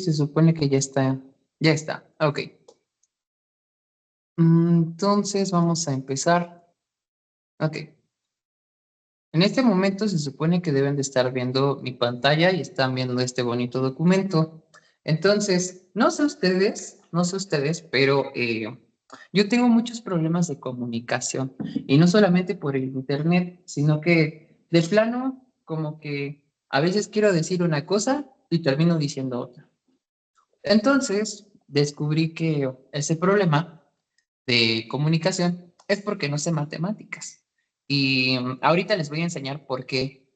se supone que ya está. Ya está, ok. Entonces vamos a empezar. Ok. En este momento se supone que deben de estar viendo mi pantalla y están viendo este bonito documento. Entonces, no sé ustedes, pero yo tengo muchos problemas de comunicación y no solamente por el internet, sino que de plano, como que a veces quiero decir una cosa y termino diciendo otra. Entonces, descubrí que ese problema de comunicación es porque no sé matemáticas. Y ahorita les voy a enseñar por qué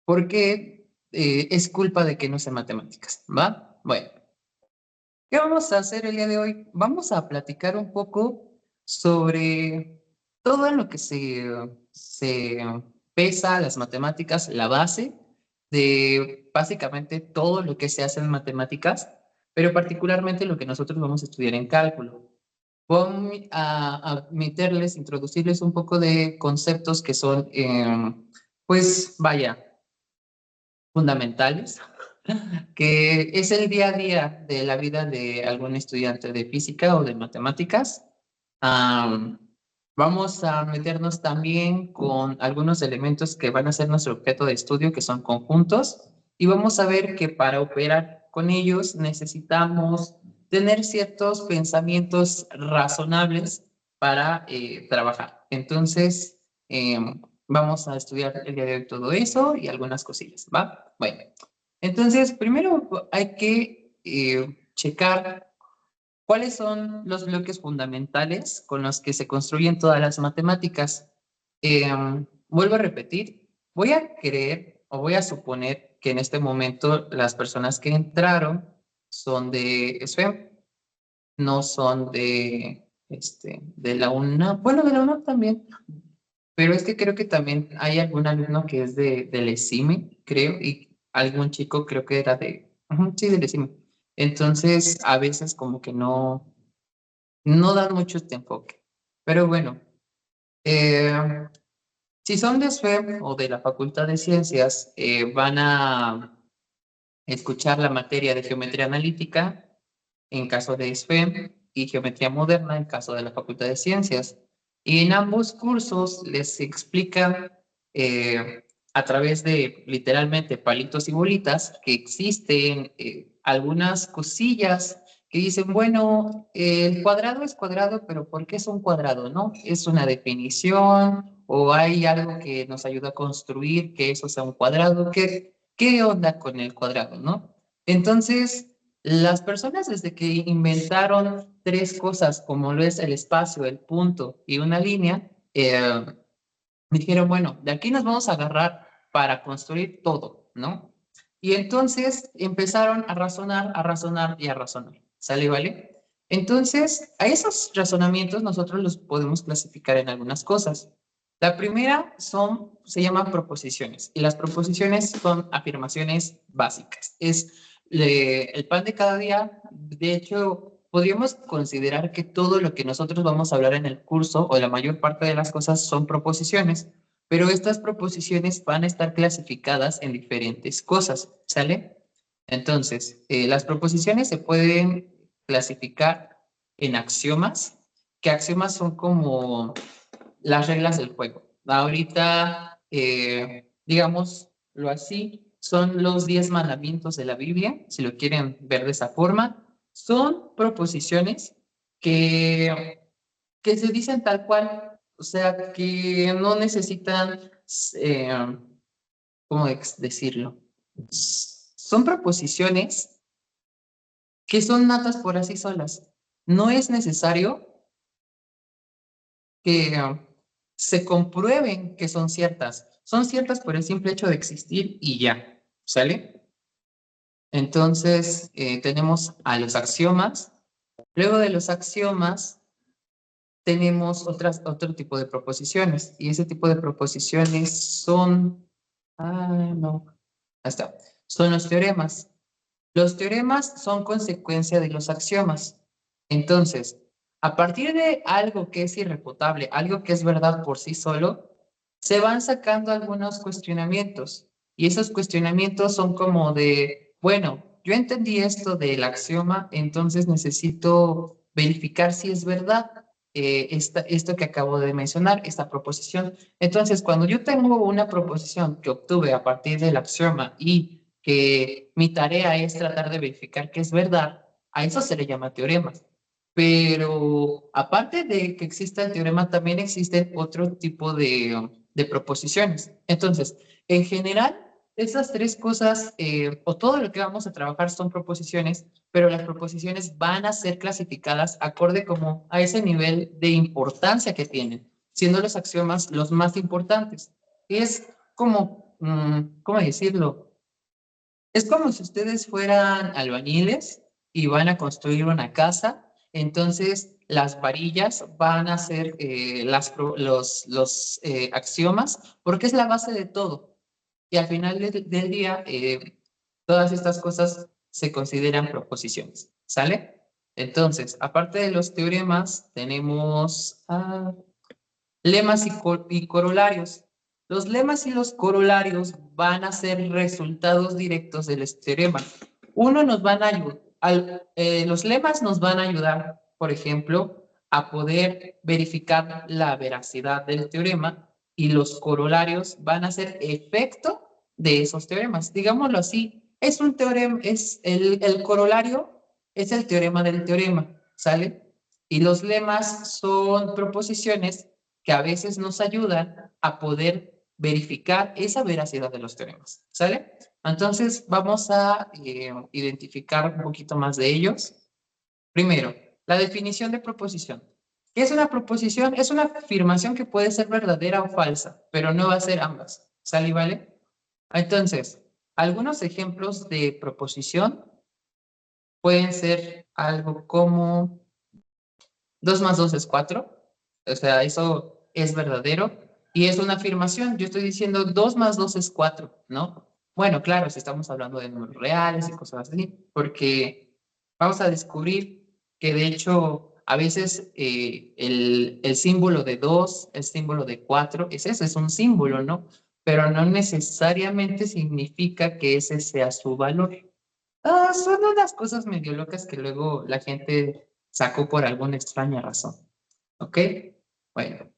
es culpa de que no sé matemáticas, ¿va? Bueno, ¿qué vamos a hacer el día de hoy? Vamos a platicar un poco sobre todo lo que se pesa las matemáticas, la base de básicamente todo lo que se hace en matemáticas, pero particularmente lo que nosotros vamos a estudiar en cálculo. Voy a meterles, introducirles un poco de conceptos que son, pues vaya, fundamentales, que es el día a día de la vida de algún estudiante de física o de matemáticas. Am, Vamos a meternos también con algunos elementos que van a ser nuestro objeto de estudio, que son conjuntos, y vamos a ver que para operar con ellos necesitamos tener ciertos pensamientos razonables para trabajar. Entonces, vamos a estudiar el día de hoy todo eso y algunas cosillas, ¿va? Bueno, entonces, primero hay que checar cuáles son los bloques fundamentales con los que se construyen todas las matemáticas. Vuelvo a repetir, voy a creer o voy a suponer que en este momento las personas que entraron son de SFEM, no son de la UNAM. Bueno, de la UNAM también, pero es que creo que también hay algún alumno que es del ESIME, creo, y algún chico creo que era sí, del ESIME. Entonces, a veces como que no dan mucho este enfoque. Pero bueno, eh, si son de SFEM o de la Facultad de Ciencias, van a escuchar la materia de geometría analítica en caso de SFEM y geometría moderna en caso de la Facultad de Ciencias. Y en ambos cursos les explican a través de literalmente palitos y bolitas que existen algunas cosillas que dicen, bueno, el cuadrado es cuadrado, pero ¿por qué es un cuadrado, no? ¿Es una definición o hay algo que nos ayuda a construir que eso sea un cuadrado? ¿Qué onda con el cuadrado, no? Entonces, las personas desde que inventaron tres cosas, como lo es el espacio, el punto y una línea, dijeron, bueno, de aquí nos vamos a agarrar para construir todo, ¿no? Y entonces empezaron a razonar y a razonar. ¿Sale, vale? Entonces, a esos razonamientos nosotros los podemos clasificar en algunas cosas. La primera se llaman proposiciones, y las proposiciones son afirmaciones básicas. Es el pan de cada día. De hecho, podríamos considerar que todo lo que nosotros vamos a hablar en el curso, o la mayor parte de las cosas, son proposiciones, pero estas proposiciones van a estar clasificadas en diferentes cosas, ¿sale? Entonces, las proposiciones se pueden clasificar en axiomas, que axiomas son como las reglas del juego. Ahorita, digámoslo así, son los 10 mandamientos de la Biblia, si lo quieren ver de esa forma. Son proposiciones que, que se dicen tal cual, o sea, que no necesitan, eh, ¿cómo decirlo? Son proposiciones que son natas por así solas. No es necesario que se comprueben que son ciertas. Son ciertas por el simple hecho de existir y ya, ¿sale? Entonces, tenemos a los axiomas. Luego de los axiomas, tenemos otro tipo de proposiciones. Y ese tipo de proposiciones son... Ah, no. Ahí está. Son los teoremas. Los teoremas son consecuencia de los axiomas. Entonces, a partir de algo que es irrefutable, algo que es verdad por sí solo, se van sacando algunos cuestionamientos. Y esos cuestionamientos son como de, bueno, yo entendí esto del axioma, entonces necesito verificar si es verdad esto que acabo de mencionar, esta proposición. Entonces, cuando yo tengo una proposición que obtuve a partir del axioma y que mi tarea es tratar de verificar que es verdad, a eso se le llama teorema. Pero aparte de que exista el teorema, también existen otro tipo de proposiciones. Entonces, en general, esas tres cosas, o todo lo que vamos a trabajar son proposiciones, pero las proposiciones van a ser clasificadas acorde como a ese nivel de importancia que tienen, siendo los axiomas los más importantes. Es como, ¿cómo decirlo? Es como si ustedes fueran albañiles y van a construir una casa, entonces las varillas van a ser los axiomas, porque es la base de todo. Y al final del día, todas estas cosas se consideran proposiciones, ¿sale? Entonces, aparte de los teoremas, tenemos lemas y corolarios. Los lemas y los corolarios van a ser resultados directos del teorema. Uno nos van a ayudar, los lemas nos van a ayudar, por ejemplo, a poder verificar la veracidad del teorema y los corolarios van a ser efecto de esos teoremas. Digámoslo así, es un teorema, es el corolario es el teorema del teorema, ¿sale? Y los lemas son proposiciones que a veces nos ayudan a poder verificar esa veracidad de los teoremas, ¿sale? Entonces vamos a identificar un poquito más de ellos. Primero, la definición de proposición. ¿Qué es una proposición? Es una afirmación que puede ser verdadera o falsa, pero no va a ser ambas, ¿sale y vale? Entonces, algunos ejemplos de proposición pueden ser algo como 2 más 2 es 4. O sea, eso es verdadero y es una afirmación. Yo estoy diciendo 2 más 2 es 4, ¿no? Bueno, claro, si estamos hablando de números reales y cosas así, porque vamos a descubrir que de hecho a veces el símbolo de 2, el símbolo de 4, es eso, es un símbolo, ¿no? Pero no necesariamente significa que ese sea su valor. Son unas cosas medio locas que luego la gente sacó por alguna extraña razón. ¿Ok? Bueno,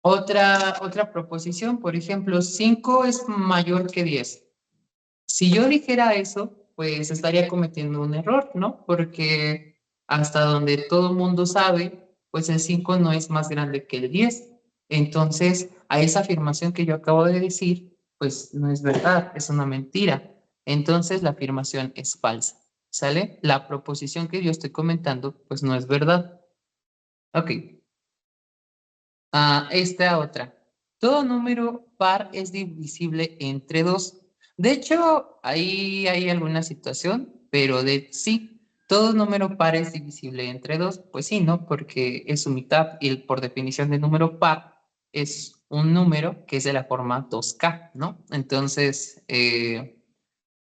otra proposición, por ejemplo, 5 es mayor que 10. Si yo dijera eso, pues estaría cometiendo un error, ¿no? Porque hasta donde todo mundo sabe, pues el 5 no es más grande que el 10. Entonces, a esa afirmación que yo acabo de decir, pues no es verdad, es una mentira. Entonces, la afirmación es falsa, ¿sale? La proposición que yo estoy comentando, pues no es verdad. Ok. Esta otra. Todo número par es divisible entre dos. De hecho, ahí hay alguna situación, pero de sí, todo número par es divisible entre dos. Pues sí, ¿no? Porque es su mitad y por definición de número par es un número que es de la forma 2K, ¿no? Entonces, el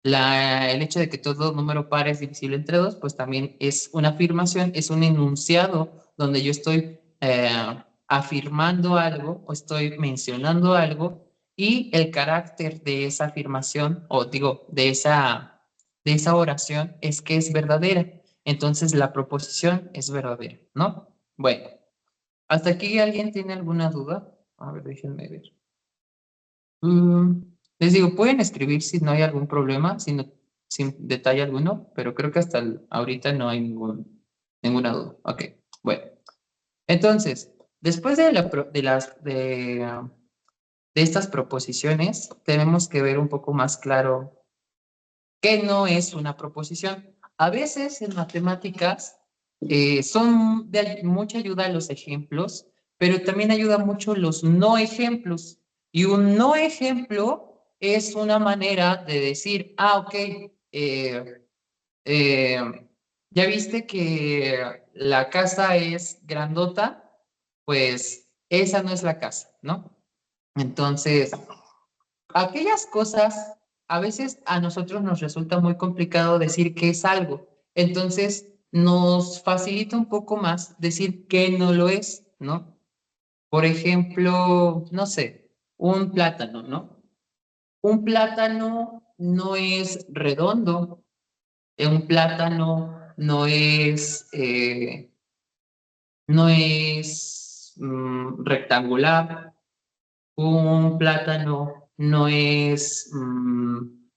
hecho de que todo número par es divisible entre dos, pues también es una afirmación, es un enunciado donde yo estoy afirmando algo o estoy mencionando algo y el carácter de esa afirmación o digo de esa oración es que es verdadera. Entonces la proposición es verdadera, ¿no? Bueno, ¿hasta aquí alguien tiene alguna duda? A ver, déjenme ver. Mm, les digo, pueden escribir si no hay algún problema, si no, sin detalle alguno, pero creo que hasta ahorita no hay ninguna duda. Ok, bueno. Entonces, después de, de estas proposiciones, tenemos que ver un poco más claro qué no es una proposición. A veces en matemáticas son de mucha ayuda los ejemplos, pero también ayuda mucho los no ejemplos. Y un no ejemplo es una manera de decir, ok, eh, ya viste que la casa es grandota, pues esa no es la casa, ¿no? Entonces, aquellas cosas, a veces a nosotros nos resulta muy complicado decir qué es algo. Entonces, nos facilita un poco más decir que no lo es, ¿no? Por ejemplo, no sé, un plátano, ¿no? Un plátano no es redondo, un plátano no es rectangular, un plátano no es un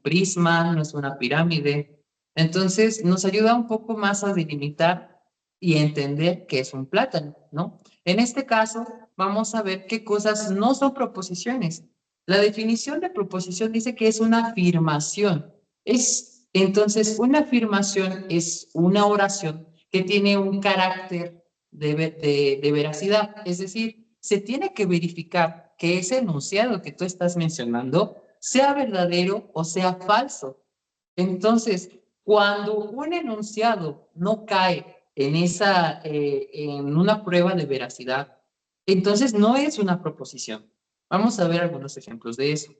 prisma, no es una pirámide. Entonces, nos ayuda un poco más a delimitar y entender qué es un plátano, ¿no? En este caso, vamos a ver qué cosas no son proposiciones. La definición de proposición dice que es una afirmación. Entonces, una afirmación es una oración que tiene un carácter de veracidad, es decir, se tiene que verificar que ese enunciado que tú estás mencionando sea verdadero o sea falso. Entonces, cuando un enunciado no cae en una prueba de veracidad, entonces no es una proposición. Vamos a ver algunos ejemplos de eso.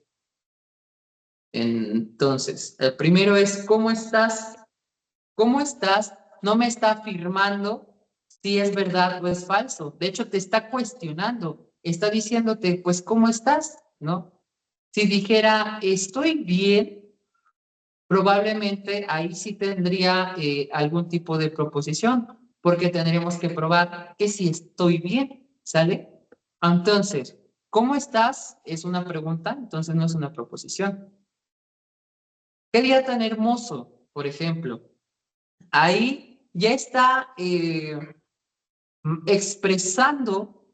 Entonces, el primero es, ¿cómo estás? ¿Cómo estás? No me está afirmando si es verdad o es falso. De hecho, te está cuestionando. Está diciéndote, pues, ¿cómo estás? ¿No? Si dijera, estoy bien, probablemente ahí sí tendría algún tipo de proposición, porque tendríamos que probar que sí estoy bien, ¿sale? Entonces, ¿cómo estás? Es una pregunta, entonces no es una proposición. ¿Qué día tan hermoso? Por ejemplo, ahí ya está expresando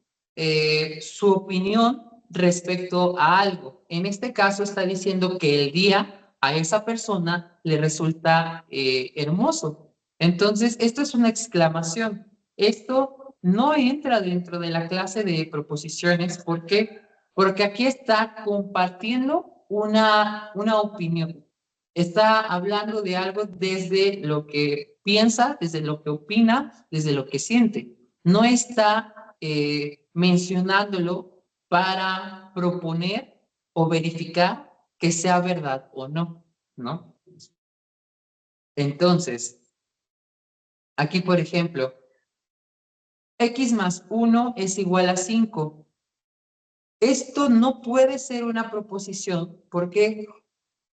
su opinión respecto a algo. En este caso está diciendo que el día a esa persona le resulta hermoso. Entonces, esto es una exclamación. Esto no entra dentro de la clase de proposiciones. ¿Por qué? Porque aquí está compartiendo una opinión. Está hablando de algo desde lo que piensa, desde lo que opina, desde lo que siente. No está mencionándolo para proponer o verificar que sea verdad o no, ¿no? Entonces, aquí, por ejemplo, x más 1 es igual a 5. Esto no puede ser una proposición. ¿Por qué?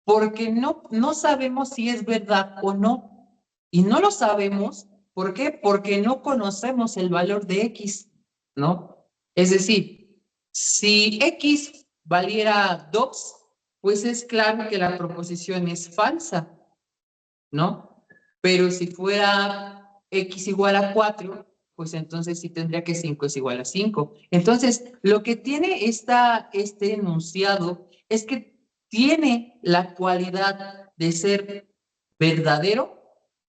Porque no sabemos si es verdad o no. Y no lo sabemos, ¿por qué? Porque no conocemos el valor de X, ¿no? Es decir, si X valiera 2, pues es claro que la proposición es falsa, ¿no? Pero si fuera X igual a 4, pues entonces sí tendría que 5 es igual a 5. Entonces, lo que tiene este enunciado es que tiene la cualidad de ser verdadero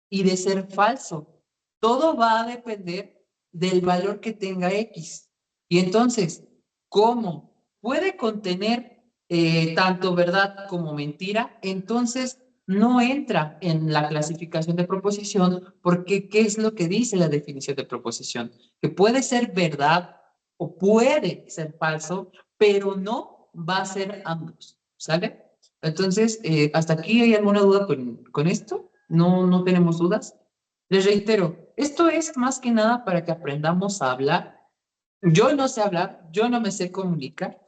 y de ser falso. Todo va a depender del valor que tenga X. Y entonces, ¿cómo puede contener tanto verdad como mentira? Entonces, no entra en la clasificación de proposición porque ¿qué es lo que dice la definición de proposición? Que puede ser verdad o puede ser falso, pero no va a ser ambos, ¿sale? Entonces, ¿hasta aquí hay alguna duda con esto? No tenemos dudas. Les reitero, esto es más que nada para que aprendamos a hablar. Yo no sé hablar, yo no me sé comunicar,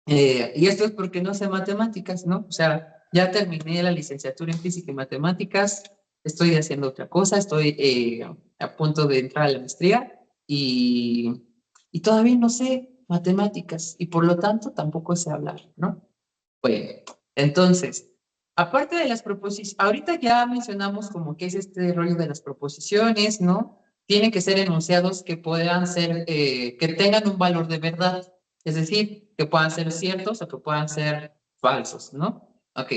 y esto es porque no sé matemáticas, ¿no? O sea, ya terminé la licenciatura en física y matemáticas, estoy haciendo otra cosa, estoy a punto de entrar a la maestría y todavía no sé matemáticas y por lo tanto tampoco sé hablar, ¿no? Bueno, entonces, aparte de las proposiciones, ahorita ya mencionamos como que es este rollo de las proposiciones, ¿no? Tienen que ser enunciados que puedan ser, que tengan un valor de verdad, es decir, que puedan ser ciertos o que puedan ser falsos, ¿no? Ok.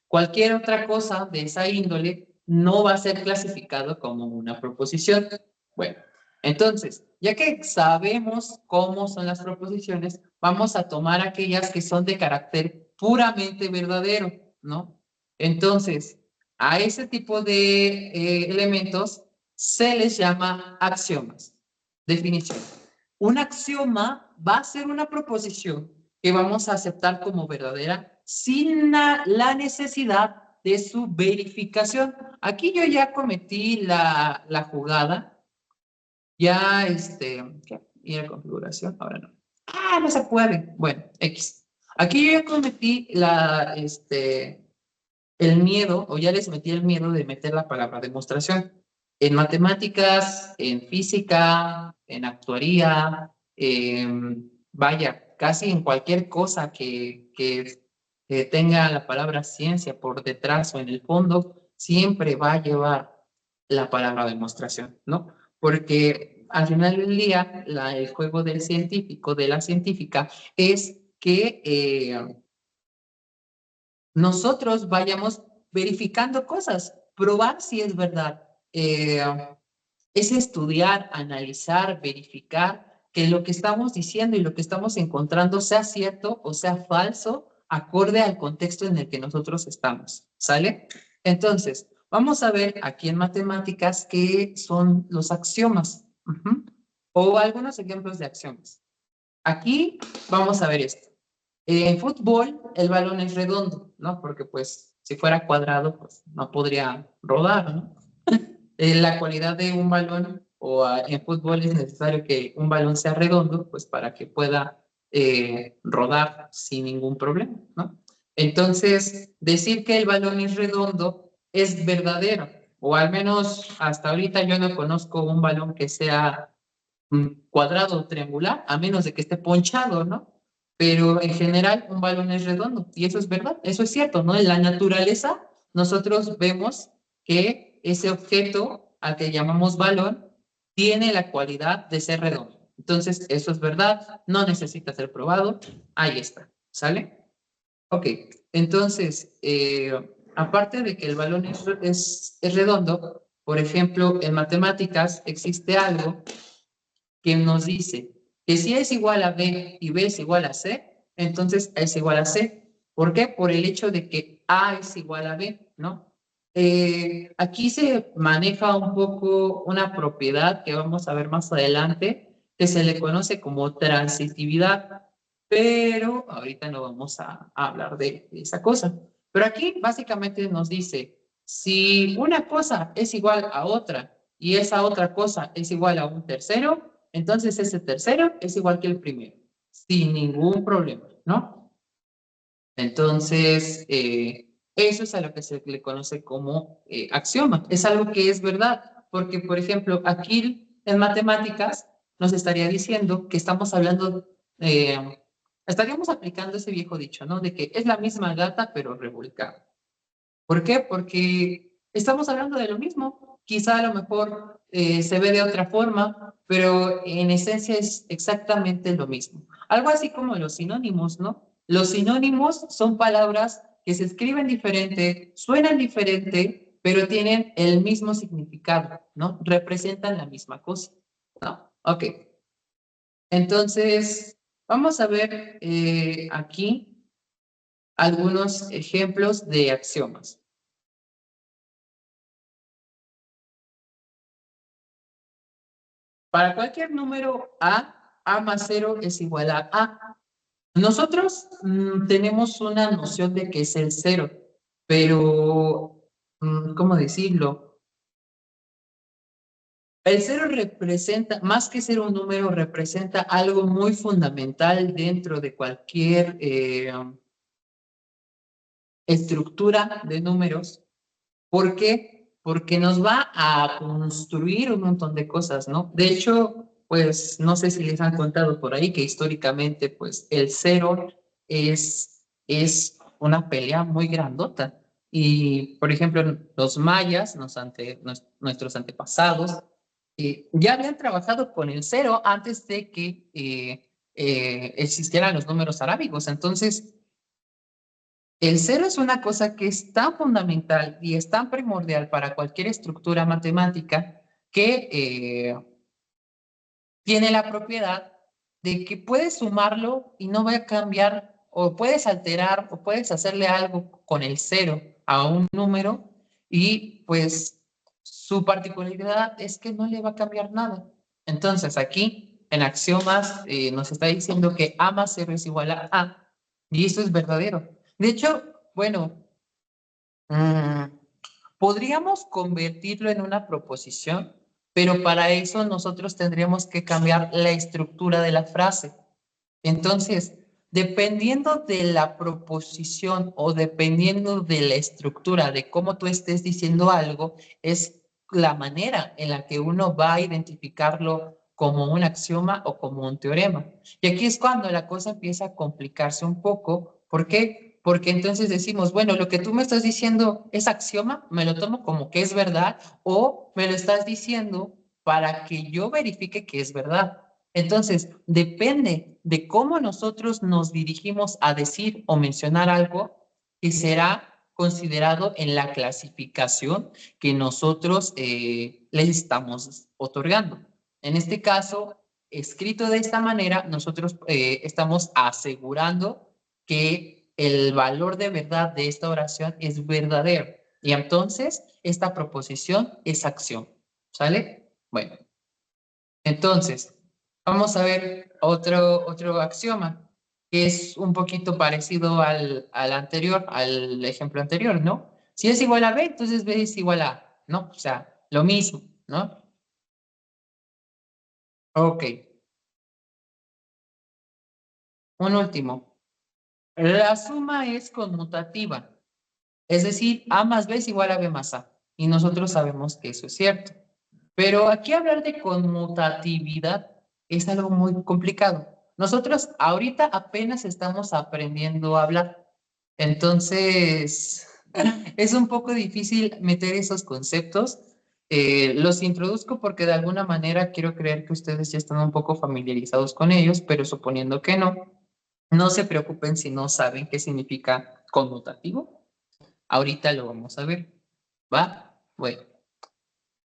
Cualquier otra cosa de esa índole no va a ser clasificado como una proposición. Bueno, entonces, ya que sabemos cómo son las proposiciones, vamos a tomar aquellas que son de carácter puramente verdadero, ¿no? Entonces, a ese tipo de elementos se les llama axiomas. Definición. Un axioma va a ser una proposición que vamos a aceptar como verdadera sin la necesidad de su verificación. Aquí yo ya cometí la jugada ya, ¿qué? Ir a configuración, ahora no. Ah, no se puede. Bueno, X. Aquí yo ya cometí el miedo, o ya les metí el miedo de meter la palabra demostración. En matemáticas, en física, en actuaría, vaya, casi en cualquier cosa que tenga la palabra ciencia por detrás o en el fondo, siempre va a llevar la palabra demostración, ¿no? Porque al final del día, el juego del científico, de la científica, es que nosotros vayamos verificando cosas, probar si es verdad. Es estudiar, analizar, verificar que lo que estamos diciendo y lo que estamos encontrando sea cierto o sea falso, acorde al contexto en el que nosotros estamos. ¿Sale? Entonces, vamos a ver aquí en matemáticas qué son los axiomas. O algunos ejemplos de axiomas. Aquí vamos a ver esto. En fútbol, el balón es redondo, ¿no? Porque pues si fuera cuadrado, pues no podría rodar, ¿no? La cualidad de un balón o en fútbol es necesario que un balón sea redondo, pues para que pueda rodar sin ningún problema, ¿no? Entonces, decir que el balón es redondo es verdadero, o al menos hasta ahorita yo no conozco un balón que sea cuadrado o triangular, a menos de que esté ponchado, ¿no? Pero en general un balón es redondo y eso es verdad, eso es cierto, ¿no? En la naturaleza nosotros vemos que ese objeto al que llamamos balón tiene la cualidad de ser redondo. Entonces, eso es verdad, no necesita ser probado, ahí está, ¿sale? Ok, entonces, aparte de que el balón es redondo, por ejemplo, en matemáticas existe algo que nos dice que si A es igual a B y B es igual a C, entonces A es igual a C. ¿Por qué? Por el hecho de que A es igual a B, ¿no? Aquí se maneja un poco una propiedad que vamos a ver más adelante, que se le conoce como transitividad, pero ahorita no vamos a hablar de esa cosa. Pero aquí básicamente nos dice, si una cosa es igual a otra y esa otra cosa es igual a un tercero, entonces ese tercero es igual que el primero, sin ningún problema, ¿no? Entonces, eso es a lo que se le conoce como axioma. Es algo que es verdad, porque, por ejemplo, aquí en matemáticas nos estaría diciendo que estamos hablando, estaríamos aplicando ese viejo dicho, ¿no? De que es la misma gata, pero revolcada. ¿Por qué? Porque estamos hablando de lo mismo. Quizá a lo mejor se ve de otra forma, pero en esencia es exactamente lo mismo. Algo así como los sinónimos, ¿no? Los sinónimos son palabras que se escriben diferente, suenan diferente, pero tienen el mismo significado, ¿no? Representan la misma cosa, ¿no? Ok. Entonces, vamos a ver aquí algunos ejemplos de axiomas. Para cualquier número A más cero es igual a A. Nosotros tenemos una noción de que es el cero, pero, ¿cómo decirlo? El cero representa, más que ser un número, representa algo muy fundamental dentro de cualquier estructura de números. ¿Por qué? Porque nos va a construir un montón de cosas, ¿no? De hecho, pues no sé si les han contado por ahí que históricamente, pues el cero es una pelea muy grandota. Y, por ejemplo, los mayas, nuestros antepasados, ya habían trabajado con el cero antes de que existieran los números arábigos. Entonces, el cero es una cosa que es tan fundamental y es tan primordial para cualquier estructura matemática que tiene la propiedad de que puedes sumarlo y no va a cambiar, o puedes alterar, o puedes hacerle algo con el cero a un número y pues su particularidad es que no le va a cambiar nada. Entonces aquí en axiomas nos está diciendo que A más cero es igual a A y eso es verdadero. De hecho, bueno, mm, podríamos convertirlo en una proposición, pero para eso nosotros tendríamos que cambiar la estructura de la frase. Entonces, dependiendo de la proposición o dependiendo de la estructura de cómo tú estés diciendo algo, es la manera en la que uno va a identificarlo como un axioma o como un teorema. Y aquí es cuando la cosa empieza a complicarse un poco. ¿Por qué? Porque entonces decimos, bueno, lo que tú me estás diciendo es axioma, me lo tomo como que es verdad, o me lo estás diciendo para que yo verifique que es verdad. Entonces, depende de cómo nosotros nos dirigimos a decir o mencionar algo que será considerado en la clasificación que nosotros les estamos otorgando. En este caso, escrito de esta manera, nosotros estamos asegurando que el valor de verdad de esta oración es verdadero. Y entonces, esta proposición es acción. ¿Sale? Bueno, entonces, vamos a ver otro axioma que es un poquito parecido al anterior, al ejemplo anterior, ¿no? Si es igual a B, entonces B es igual a A, ¿no? O sea, lo mismo, ¿no? Ok, un último. La suma es conmutativa, es decir, A más B es igual a B más A. Y nosotros sabemos que eso es cierto. Pero aquí hablar de conmutatividad es algo muy complicado. Nosotros ahorita apenas estamos aprendiendo a hablar. Entonces, es un poco difícil meter esos conceptos. Los introduzco porque de alguna manera quiero creer que ustedes ya están un poco familiarizados con ellos, pero suponiendo que no, no se preocupen si no saben qué significa conmutativo. Ahorita lo vamos a ver. ¿Va? Bueno.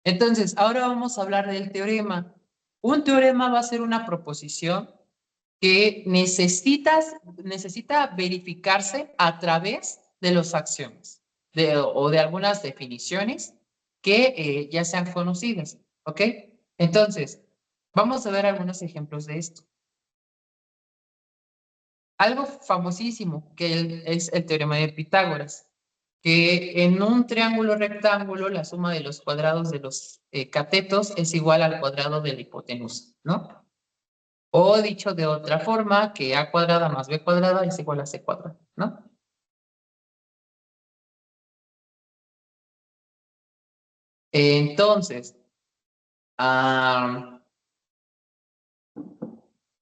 Entonces, ahora vamos a hablar del teorema. Un teorema va a ser una proposición que necesita verificarse a través de los axiomas o de algunas definiciones que ya sean conocidas. ¿Ok? Entonces, vamos a ver algunos ejemplos de esto. Algo famosísimo es el teorema de Pitágoras, que en un triángulo rectángulo la suma de los cuadrados de los catetos es igual al cuadrado de la hipotenusa, ¿no? O dicho de otra forma, que a cuadrada más b cuadrada es igual a c cuadrada, ¿no? Entonces, ah,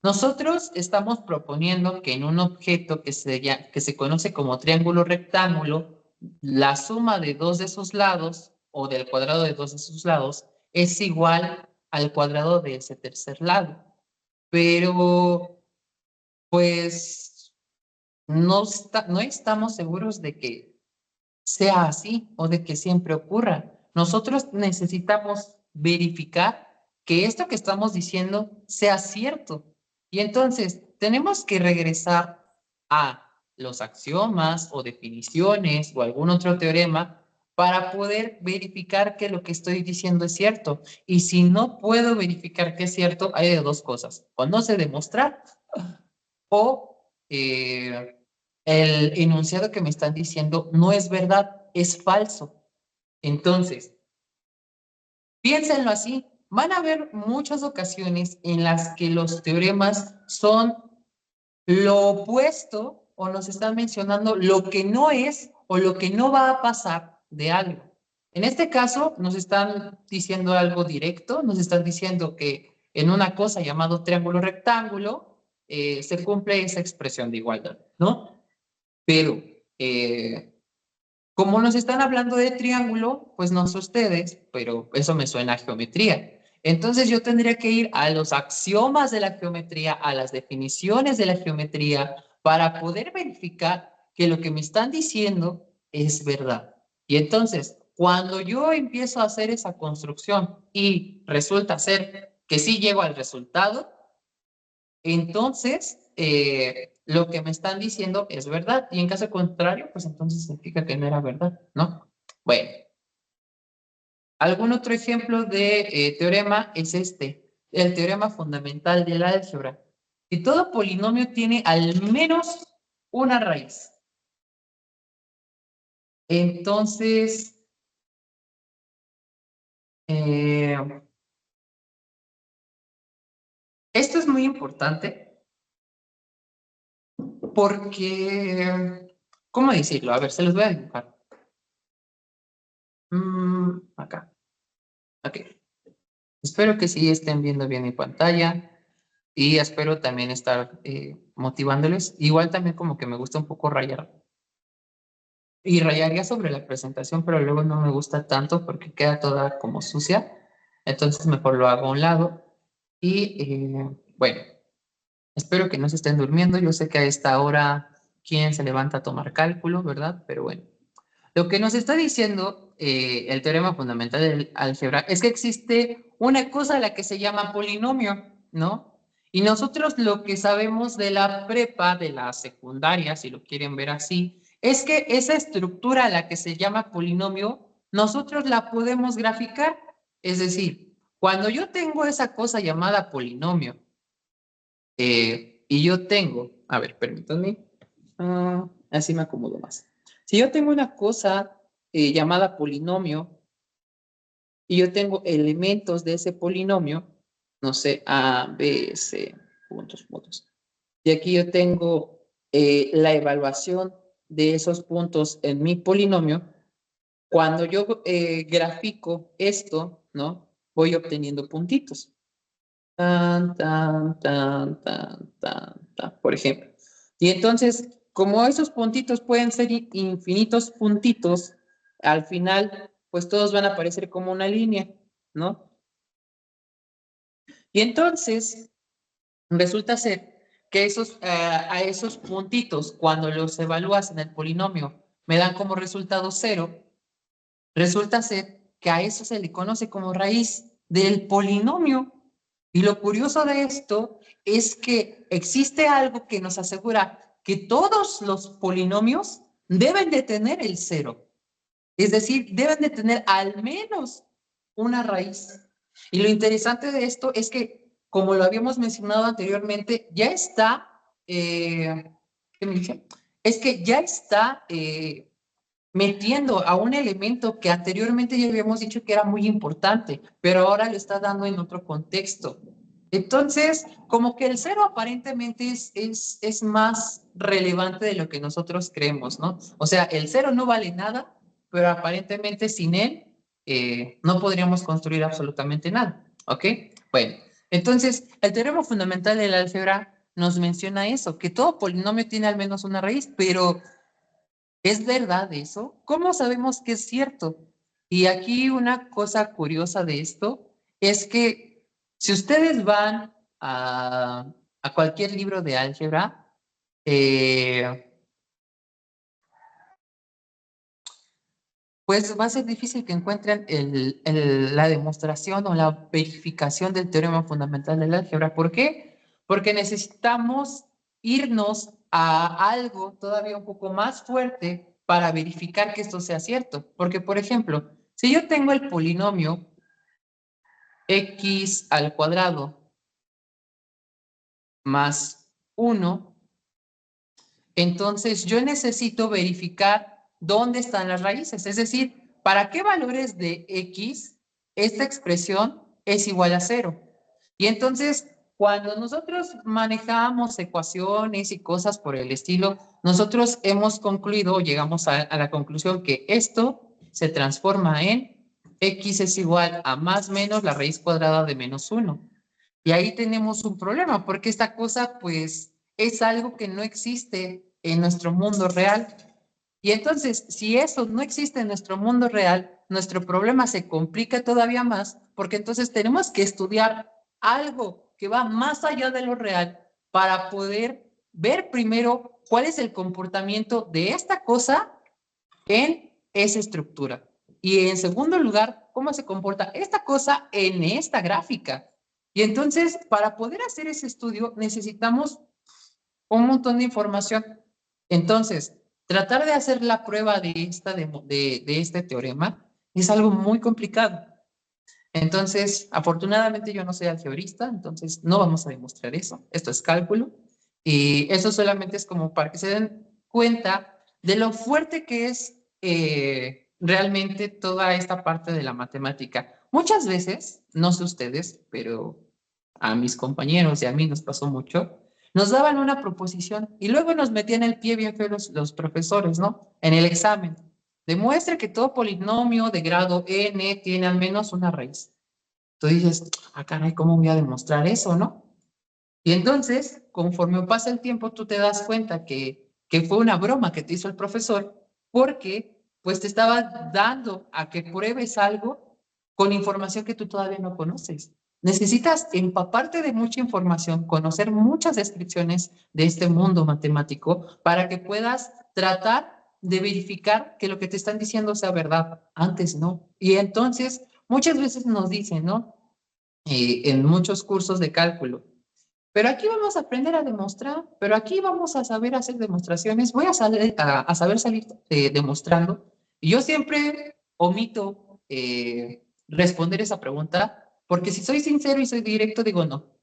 nosotros estamos proponiendo que en un objeto que se conoce como triángulo rectángulo, la suma de dos de sus lados o del cuadrado de dos de sus lados es igual al cuadrado de ese tercer lado. Pero, pues, no estamos seguros de que sea así o de que siempre ocurra. Nosotros necesitamos verificar que esto que estamos diciendo sea cierto. Y entonces tenemos que regresar a los axiomas o definiciones o algún otro teorema para poder verificar que lo que estoy diciendo es cierto. Y si no puedo verificar que es cierto, hay de dos cosas. O no sé demostrar o el enunciado que me están diciendo no es verdad, es falso. Entonces, piénsenlo así. Van a haber muchas ocasiones en las que los teoremas son lo opuesto o nos están mencionando lo que no es o lo que no va a pasar de algo. En este caso, nos están diciendo algo directo, nos están diciendo que en una cosa llamado triángulo rectángulo se cumple esa expresión de igualdad, ¿no? Pero como nos están hablando de triángulo, pues no sé ustedes, pero eso me suena a geometría. Entonces yo tendría que ir a los axiomas de la geometría, a las definiciones de la geometría, para poder verificar que lo que me están diciendo es verdad. Y entonces, cuando yo empiezo a hacer esa construcción y resulta ser que sí llego al resultado, entonces, lo que me están diciendo es verdad. Y en caso contrario, pues entonces significa que no era verdad, ¿no? Bueno, algún otro ejemplo de teorema es este, el teorema fundamental del álgebra. Si todo polinomio tiene al menos una raíz, entonces, eh, esto es muy importante porque, ¿cómo decirlo? A ver, se los voy a dibujar. Acá. Ok. Espero que sí estén viendo bien mi pantalla y espero también estar motivándoles. Igual también como que me gusta un poco rayar. Y rayaría sobre la presentación, pero luego no me gusta tanto porque queda toda como sucia. Entonces mejor lo hago a un lado. Y bueno, espero que no se estén durmiendo. Yo sé que a esta hora, ¿quién se levanta a tomar cálculo, verdad? Pero bueno. Lo que nos está diciendo el teorema fundamental del álgebra es que existe una cosa a la que se llama polinomio, ¿no? Y nosotros lo que sabemos de la prepa, de la secundaria, si lo quieren ver así, es que esa estructura a la que se llama polinomio, nosotros la podemos graficar. Es decir, cuando yo tengo esa cosa llamada polinomio y yo tengo, a ver, permítanme, así me acomodo más. Si yo tengo una cosa llamada polinomio y yo tengo elementos de ese polinomio, no sé, A, B, C, puntos, puntos. Y aquí yo tengo la evaluación de esos puntos en mi polinomio. Cuando yo grafico esto, ¿no? Voy obteniendo puntitos. Tan, tan, tan, tan, tan, tan, por ejemplo. Y entonces, como esos puntitos pueden ser infinitos puntitos, al final, pues todos van a aparecer como una línea, ¿no? Y entonces, resulta ser que a esos puntitos, cuando los evalúas en el polinomio, me dan como resultado 0, resulta ser que a eso se le conoce como raíz del polinomio. Y lo curioso de esto es que existe algo que nos asegura que todos los polinomios deben de tener el 0. Es decir, deben de tener al menos una raíz. Y lo interesante de esto es que, como lo habíamos mencionado anteriormente, ya está, ¿qué me dice? Es que ya está metiendo a un elemento que anteriormente ya habíamos dicho que era muy importante, pero ahora lo está dando en otro contexto. Entonces, como que el 0 aparentemente es más relevante de lo que nosotros creemos, ¿no? O sea, el 0 no vale nada, pero aparentemente sin él no podríamos construir absolutamente nada, ¿ok? Bueno, entonces, el teorema fundamental del álgebra nos menciona eso, que todo polinomio tiene al menos una raíz, pero ¿es verdad eso? ¿Cómo sabemos que es cierto? Y aquí una cosa curiosa de esto es que si ustedes van a cualquier libro de álgebra, eh, pues va a ser difícil que encuentren la demostración o la verificación del teorema fundamental del álgebra. ¿Por qué? Porque necesitamos irnos a algo todavía un poco más fuerte para verificar que esto sea cierto. Porque, por ejemplo, si yo tengo el polinomio x al cuadrado más 1, entonces yo necesito verificar dónde están las raíces, es decir, para qué valores de x esta expresión es igual a 0. Y entonces, cuando nosotros manejamos ecuaciones y cosas por el estilo, nosotros hemos concluido, llegamos a la conclusión que esto se transforma en x es igual a más menos la raíz cuadrada de menos 1. Y ahí tenemos un problema, porque esta cosa, pues, es algo que no existe en nuestro mundo real. Y entonces, si eso no existe en nuestro mundo real, nuestro problema se complica todavía más, porque entonces tenemos que estudiar algo que va más allá de lo real para poder ver primero cuál es el comportamiento de esta cosa en esa estructura. Y en segundo lugar, cómo se comporta esta cosa en esta gráfica. Y entonces, para poder hacer ese estudio, necesitamos un montón de información. Entonces, tratar de hacer la prueba de este teorema es algo muy complicado. Entonces, afortunadamente yo no soy algebrista, entonces no vamos a demostrar eso. Esto es cálculo. Y eso solamente es como para que se den cuenta de lo fuerte que es realmente toda esta parte de la matemática. Muchas veces, no sé ustedes, pero a mis compañeros y a mí nos pasó mucho, Nos daban una proposición y luego nos metían el pie bien feo los profesores, ¿no? En el examen. Demuestre que todo polinomio de grado n tiene al menos una raíz. Tú dices, ah, caray, ¿cómo voy a demostrar eso, no? Y entonces, conforme pasa el tiempo, tú te das cuenta que fue una broma que te hizo el profesor porque pues te estaba dando a que pruebes algo con información que tú todavía no conoces. Necesitas empaparte de mucha información, conocer muchas descripciones de este mundo matemático para que puedas tratar de verificar que lo que te están diciendo sea verdad. Antes no. Y entonces, muchas veces nos dicen, ¿no? En muchos cursos de cálculo, pero aquí vamos a aprender a demostrar, pero aquí vamos a saber hacer demostraciones, voy a saber salir demostrando. Y yo siempre omito responder esa pregunta, porque si soy sincero y soy directo, digo no.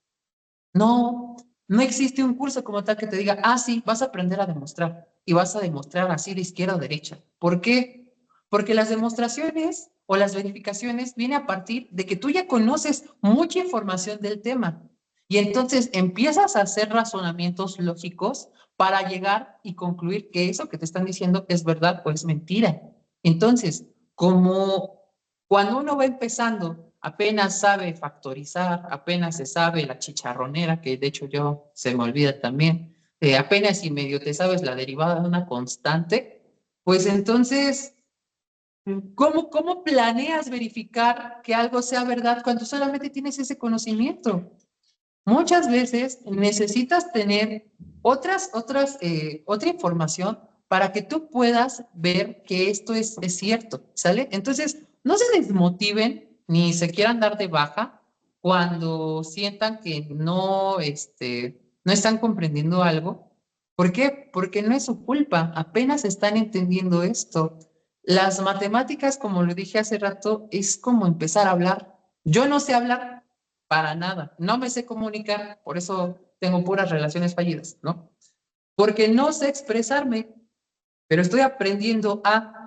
No, no existe un curso como tal que te diga, ah, sí, vas a aprender a demostrar y vas a demostrar así de izquierda o derecha. ¿Por qué? Porque las demostraciones o las verificaciones vienen a partir de que tú ya conoces mucha información del tema y entonces empiezas a hacer razonamientos lógicos para llegar y concluir que eso que te están diciendo es verdad o es mentira. Entonces, como cuando uno va empezando, apenas sabe factorizar, apenas se sabe la chicharronera, que de hecho yo se me olvida también, apenas y medio te sabes la derivada de una constante, pues entonces, ¿cómo planeas verificar que algo sea verdad cuando solamente tienes ese conocimiento? Muchas veces necesitas tener otra información para que tú puedas ver que esto es cierto, ¿sale? Entonces, no se desmotiven ni se quieran dar de baja cuando sientan que no, no están comprendiendo algo. ¿Por qué? Porque no es su culpa, apenas están entendiendo esto. Las matemáticas, como lo dije hace rato, es como empezar a hablar. Yo no sé hablar, para nada. No me sé comunicar, por eso tengo puras relaciones fallidas, ¿no? Porque no sé expresarme, pero estoy aprendiendo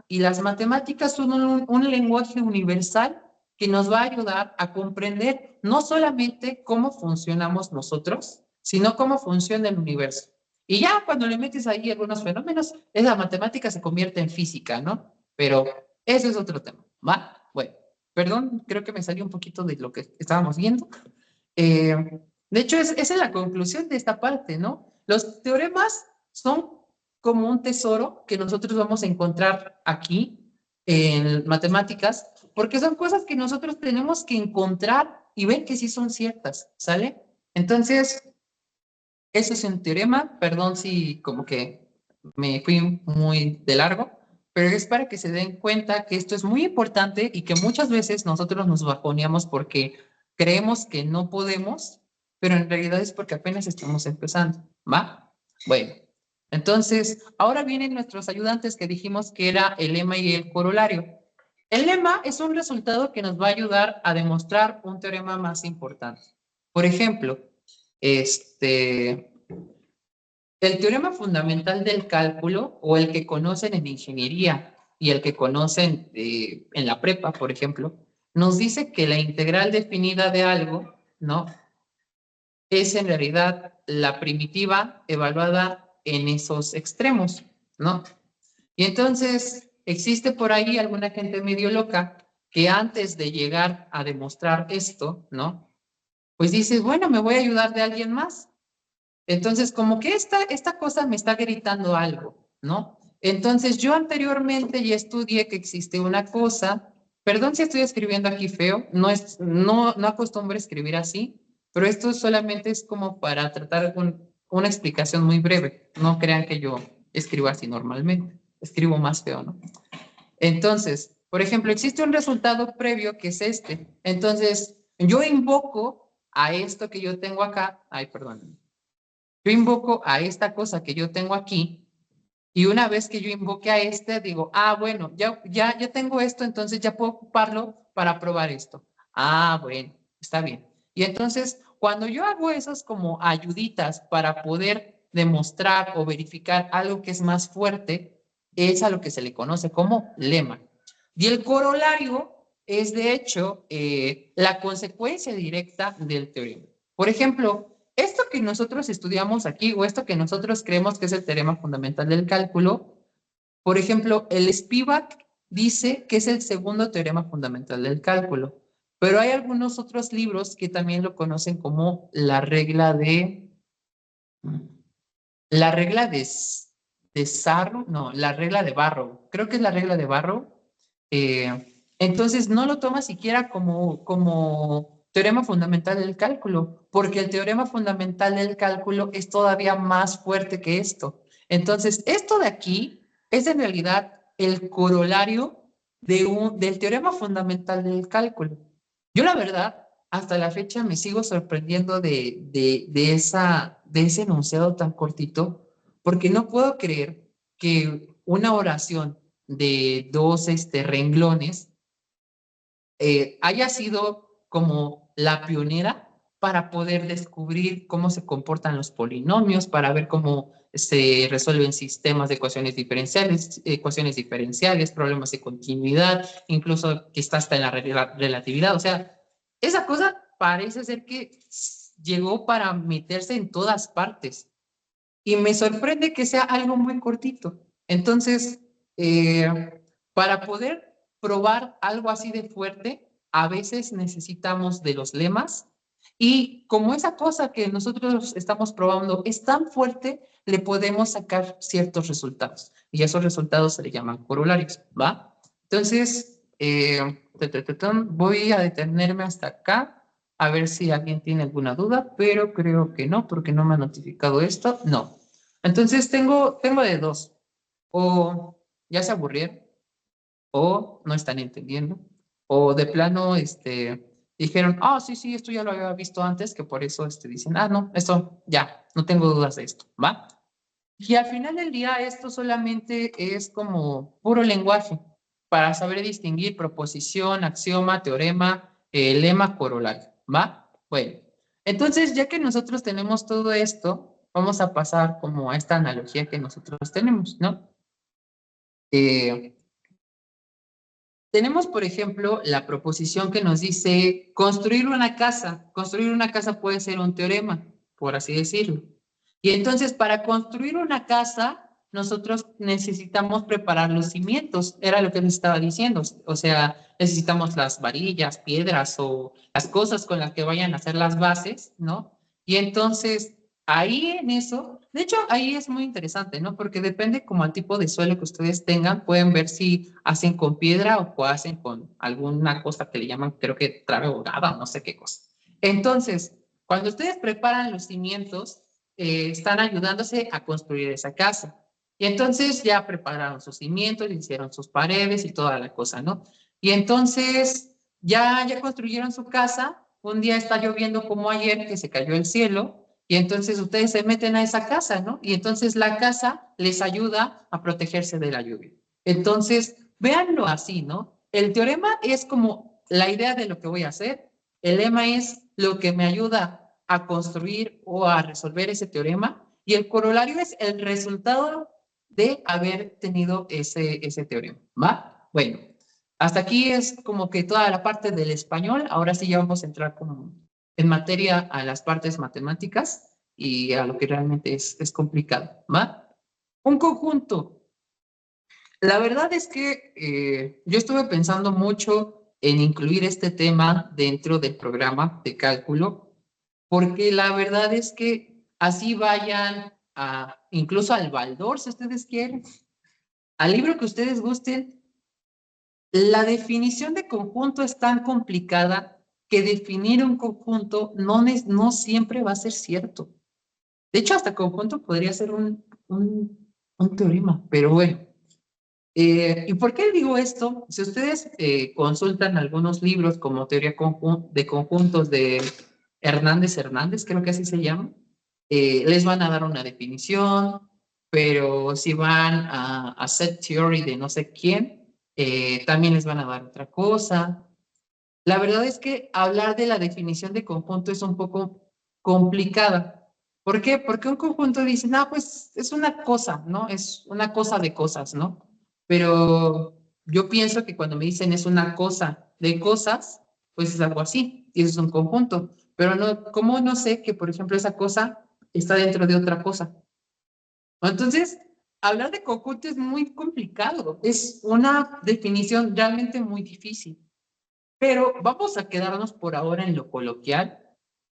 y las matemáticas son un lenguaje universal que nos va a ayudar a comprender no solamente cómo funcionamos nosotros, sino cómo funciona el universo. Y ya cuando le metes ahí algunos fenómenos, esa matemática se convierte en física, ¿no? Pero eso es otro tema, ¿va? Bueno, perdón, creo que me salió un poquito de lo que estábamos viendo. Eh, de hecho, esa es la conclusión de esta parte, ¿no? Los teoremas son como un tesoro que nosotros vamos a encontrar aquí en matemáticas, porque son cosas que nosotros tenemos que encontrar y ver que sí son ciertas, ¿sale? Entonces, eso es un teorema, perdón si como que me fui muy de largo, pero es para que se den cuenta que esto es muy importante y que muchas veces nosotros nos bajoneamos porque creemos que no podemos, pero en realidad es porque apenas estamos empezando, ¿va? Bueno, entonces ahora vienen nuestros ayudantes que dijimos que era el lema y el corolario. El lema es un resultado que nos va a ayudar a demostrar un teorema más importante. Por ejemplo, este, el teorema fundamental del cálculo o el que conocen en ingeniería y el que conocen en la prepa, por ejemplo, nos dice que la integral definida de algo, ¿no? Es en realidad la primitiva evaluada en esos extremos, ¿no? Y entonces existe por ahí alguna gente medio loca que antes de llegar a demostrar esto, ¿no? Pues dices, bueno, me voy a ayudar de alguien más. Entonces, como que esta cosa me está gritando algo, ¿no? Entonces, yo anteriormente ya estudié que existe una cosa, perdón si estoy escribiendo aquí feo, no acostumbro a escribir así, pero esto solamente es como para tratar una explicación muy breve. No crean que yo escribo así normalmente, escribo más feo, ¿no? Entonces, por ejemplo, existe un resultado previo que es este. Entonces, yo invoco a esto que yo tengo acá, ay, perdón, yo invoco a esta cosa que yo tengo aquí y una vez que yo invoque a este, digo, bueno, ya tengo esto, entonces ya puedo ocuparlo para probar esto. Bueno, está bien. Y entonces, cuando yo hago esas como ayuditas para poder demostrar o verificar algo que es más fuerte, es a lo que se le conoce como lema. Y el corolario es, de hecho, la consecuencia directa del teorema. Por ejemplo, esto que nosotros estudiamos aquí o esto que nosotros creemos que es el teorema fundamental del cálculo, por ejemplo, el Spivak dice que es el segundo teorema fundamental del cálculo, pero hay algunos otros libros que también lo conocen como la regla de Sarro, no, la regla de Barrow, creo que es la regla de Barrow. Entonces no lo toma siquiera como teorema fundamental del cálculo, porque el teorema fundamental del cálculo es todavía más fuerte que esto. Entonces, esto de aquí es en realidad el corolario del teorema fundamental del cálculo. Yo la verdad, hasta la fecha me sigo sorprendiendo de ese enunciado tan cortito, porque no puedo creer que una oración de dos renglones haya sido como la pionera para poder descubrir cómo se comportan los polinomios, para ver cómo se resuelven sistemas de ecuaciones diferenciales, problemas de continuidad, incluso que está hasta en la relatividad. O sea, esa cosa parece ser que llegó para meterse en todas partes. Y me sorprende que sea algo muy cortito. Entonces, para poder probar algo así de fuerte, a veces necesitamos de los lemas y como esa cosa que nosotros estamos probando es tan fuerte, le podemos sacar ciertos resultados y esos resultados se le llaman corolarios, ¿va? Entonces, voy a detenerme hasta acá a ver si alguien tiene alguna duda, pero creo que no, porque no me ha notificado esto. No. Entonces tengo de dos. O ya se aburrieron, o no están entendiendo, o de plano dijeron, ah, sí, sí, esto ya lo había visto antes, que por eso dicen, ah, no, esto ya, no tengo dudas de esto, ¿va? Y al final del día esto solamente es como puro lenguaje para saber distinguir proposición, axioma, teorema, lema, corolario, ¿va? Bueno, entonces ya que nosotros tenemos todo esto, vamos a pasar como a esta analogía que nosotros tenemos, ¿no? Eh, Tenemos, por ejemplo, la proposición que nos dice construir una casa. Construir una casa puede ser un teorema, por así decirlo. Y entonces, para construir una casa, nosotros necesitamos preparar los cimientos. Era lo que les estaba diciendo. O sea, necesitamos las varillas, piedras o las cosas con las que vayan a hacer las bases, ¿no? Y entonces, ahí en eso, de hecho, ahí es muy interesante, ¿no? Porque depende como al tipo de suelo que ustedes tengan, pueden ver si hacen con piedra o hacen con alguna cosa que le llaman, creo que trave ahogada o no sé qué cosa. Entonces, cuando ustedes preparan los cimientos, están ayudándose a construir esa casa. Y entonces ya prepararon sus cimientos, hicieron sus paredes y toda la cosa, ¿no? Y entonces ya construyeron su casa. Un día está lloviendo como ayer, que se cayó el cielo, y entonces ustedes se meten a esa casa, ¿no? Y entonces la casa les ayuda a protegerse de la lluvia. Entonces, véanlo así, ¿no? El teorema es como la idea de lo que voy a hacer. El lema es lo que me ayuda a construir o a resolver ese teorema. Y el corolario es el resultado de haber tenido ese teorema, ¿va? Bueno, hasta aquí es como que toda la parte del español. Ahora sí ya vamos a entrar como en materia a las partes matemáticas y a lo que realmente es complicado, ¿va? Un conjunto. La verdad es que yo estuve pensando mucho en incluir este tema dentro del programa de cálculo, porque la verdad es que así vayan incluso al Baldor, si ustedes quieren, al libro que ustedes gusten, la definición de conjunto es tan complicada que definir un conjunto no siempre va a ser cierto. De hecho, hasta conjunto podría ser un teorema, pero bueno. ¿Y por qué digo esto? Si ustedes consultan algunos libros como Teoría de Conjuntos de Hernández, creo que así se llama, les van a dar una definición, pero si van a Set Theory de no sé quién, también les van a dar otra cosa. La verdad es que hablar de la definición de conjunto es un poco complicada. ¿Por qué? Porque un conjunto dice, no, pues es una cosa, ¿no? Es una cosa de cosas, ¿no? Pero yo pienso que cuando me dicen es una cosa de cosas, pues es algo así, y eso es un conjunto. pero no, ¿cómo no sé que, por ejemplo, esa cosa está dentro de otra cosa? Entonces, hablar de conjunto es muy complicado, es una definición realmente muy difícil, pero vamos a quedarnos por ahora en lo coloquial,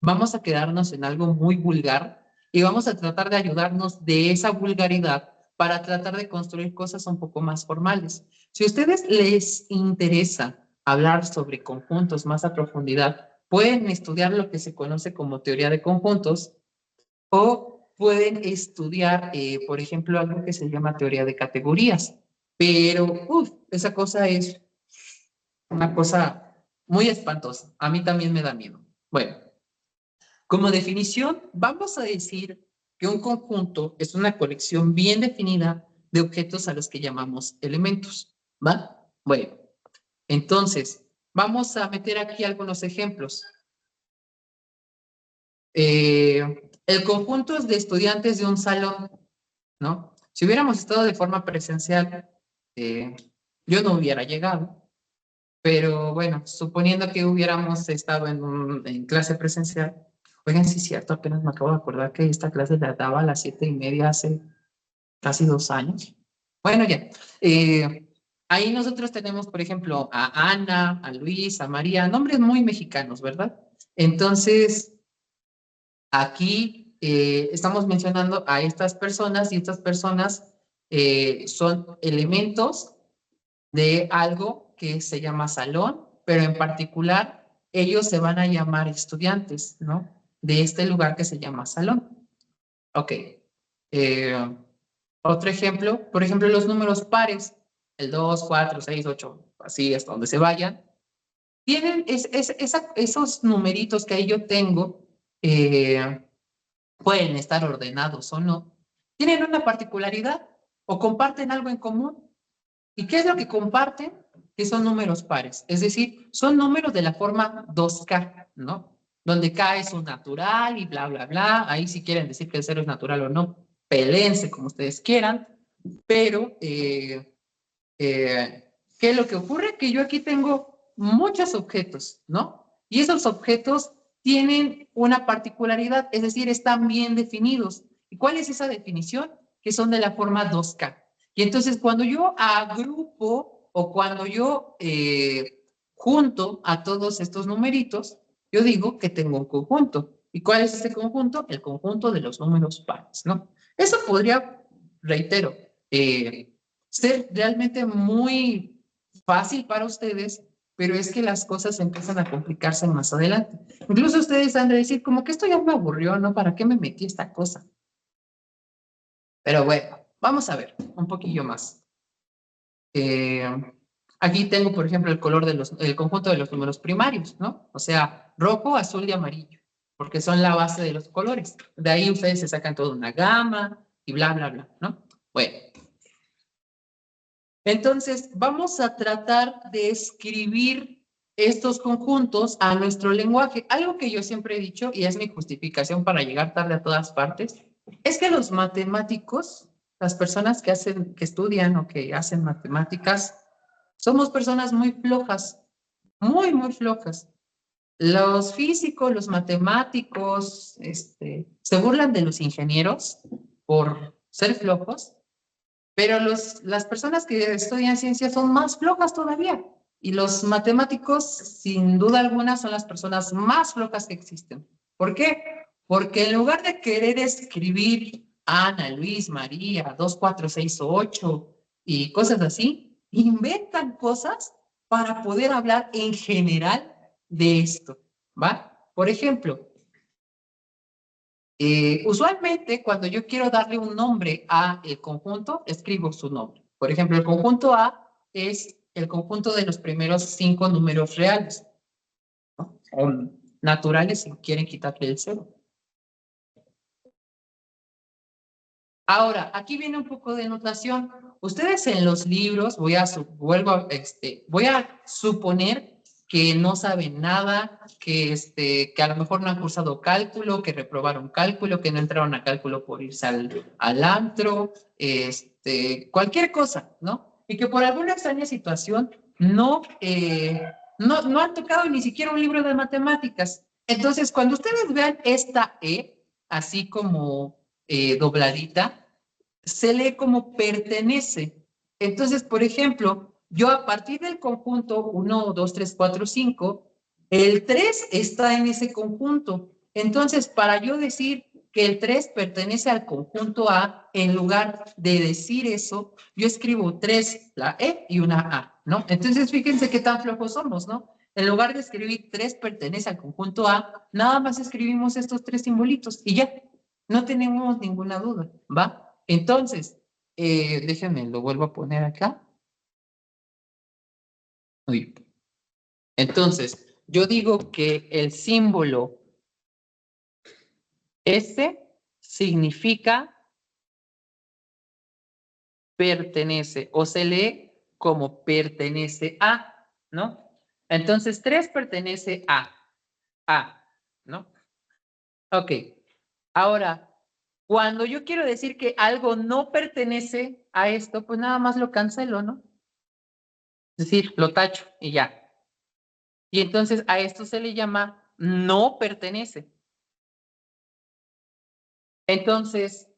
vamos a quedarnos en algo muy vulgar y vamos a tratar de ayudarnos de esa vulgaridad para tratar de construir cosas un poco más formales. Si a ustedes les interesa hablar sobre conjuntos más a profundidad, pueden estudiar lo que se conoce como teoría de conjuntos o pueden estudiar, por ejemplo, algo que se llama teoría de categorías. Pero, esa cosa es una cosa muy espantosa. A mí también me da miedo. Bueno, como definición, vamos a decir que un conjunto es una colección bien definida de objetos a los que llamamos elementos. ¿Va? Bueno, entonces, vamos a meter aquí algunos ejemplos. El conjunto de estudiantes de un salón, ¿no? Si hubiéramos estado de forma presencial, yo no hubiera llegado, pero bueno, suponiendo que hubiéramos estado en clase presencial, oigan, sí es cierto, apenas me acabo de acordar que esta clase la daba a las 7:30 hace casi 2 años. Bueno, ya. Ahí nosotros tenemos, por ejemplo, a Ana, a Luis, a María, nombres muy mexicanos, ¿verdad? Entonces, aquí estamos mencionando a estas personas y estas personas son elementos de algo que se llama salón, pero en particular ellos se van a llamar estudiantes, ¿no? De este lugar que se llama salón. Ok. Otro ejemplo, por ejemplo, los números pares, el 2, 4, 6, 8, así hasta donde se vayan, tienen esos numeritos que ahí yo tengo, eh, pueden estar ordenados o no, tienen una particularidad o comparten algo en común. ¿Y qué es lo que comparten? Que son números pares, es decir, son números de la forma 2K, ¿no? Donde K es un natural y bla, bla, bla. Ahí si quieren decir que el cero es natural o no, peleense como ustedes quieran, pero ¿qué es lo que ocurre? Que yo aquí tengo muchos objetos, ¿no? Y esos objetos tienen una particularidad, es decir, están bien definidos. ¿Y cuál es esa definición? Que son de la forma 2K. Y entonces cuando yo agrupo o cuando yo junto a todos estos numeritos, yo digo que tengo un conjunto. ¿Y cuál es ese conjunto? El conjunto de los números pares, ¿no? Eso podría, reitero, ser realmente muy fácil para ustedes, pero es que las cosas empiezan a complicarse más adelante. Incluso ustedes han de decir, como que esto ya me aburrió, ¿no? ¿Para qué me metí esta cosa? Pero bueno, vamos a ver un poquillo más. Eh, Aquí tengo, por ejemplo, el color el conjunto de los números primarios, ¿no? O sea, rojo, azul y amarillo, porque son la base de los colores. De ahí ustedes se sacan toda una gama y bla, bla, bla, ¿no? Bueno, entonces, vamos a tratar de escribir estos conjuntos a nuestro lenguaje. Algo que yo siempre he dicho, y es mi justificación para llegar tarde a todas partes, es que los matemáticos, las personas que estudian o que hacen matemáticas, somos personas muy flojas, muy, muy flojas. Los físicos, los matemáticos, se burlan de los ingenieros por ser flojos, pero las personas que estudian ciencias son más flojas todavía. Y los matemáticos, sin duda alguna, son las personas más flojas que existen. ¿Por qué? Porque en lugar de querer escribir Ana, Luis, María, 2, 4, 6 o 8 y cosas así, inventan cosas para poder hablar en general de esto, ¿va? Por ejemplo, usualmente, cuando yo quiero darle un nombre a el conjunto, escribo su nombre. Por ejemplo, el conjunto A es el conjunto de los primeros 5 números reales, ¿no? O naturales si quieren quitarle el cero. Ahora, aquí viene un poco de notación. Ustedes en los libros, voy a suponer que no saben nada, que a lo mejor no han cursado cálculo, que reprobaron cálculo, que no entraron a cálculo por irse al antro, cualquier cosa, ¿no? Y que por alguna extraña situación no han tocado ni siquiera un libro de matemáticas. Entonces, cuando ustedes vean esta E, así como dobladita, se lee como pertenece. Entonces, por ejemplo, yo a partir del conjunto 1, 2, 3, 4, 5, el 3 está en ese conjunto. Entonces, para yo decir que el 3 pertenece al conjunto A, en lugar de decir eso, yo escribo 3, la E y una A, ¿no? Entonces, fíjense qué tan flojos somos, ¿no? En lugar de escribir 3 pertenece al conjunto A, nada más escribimos estos 3 simbolitos y ya, no tenemos ninguna duda, ¿va? Entonces, déjenme, lo vuelvo a poner acá. Uy. Entonces, yo digo que el símbolo S significa pertenece o se lee como pertenece a, ¿no? Entonces, 3 pertenece a, ¿no? Ok. Ahora, cuando yo quiero decir que algo no pertenece a esto, pues nada más lo cancelo, ¿no? Es decir, lo tacho y ya. Y entonces a esto se le llama no pertenece. Entonces,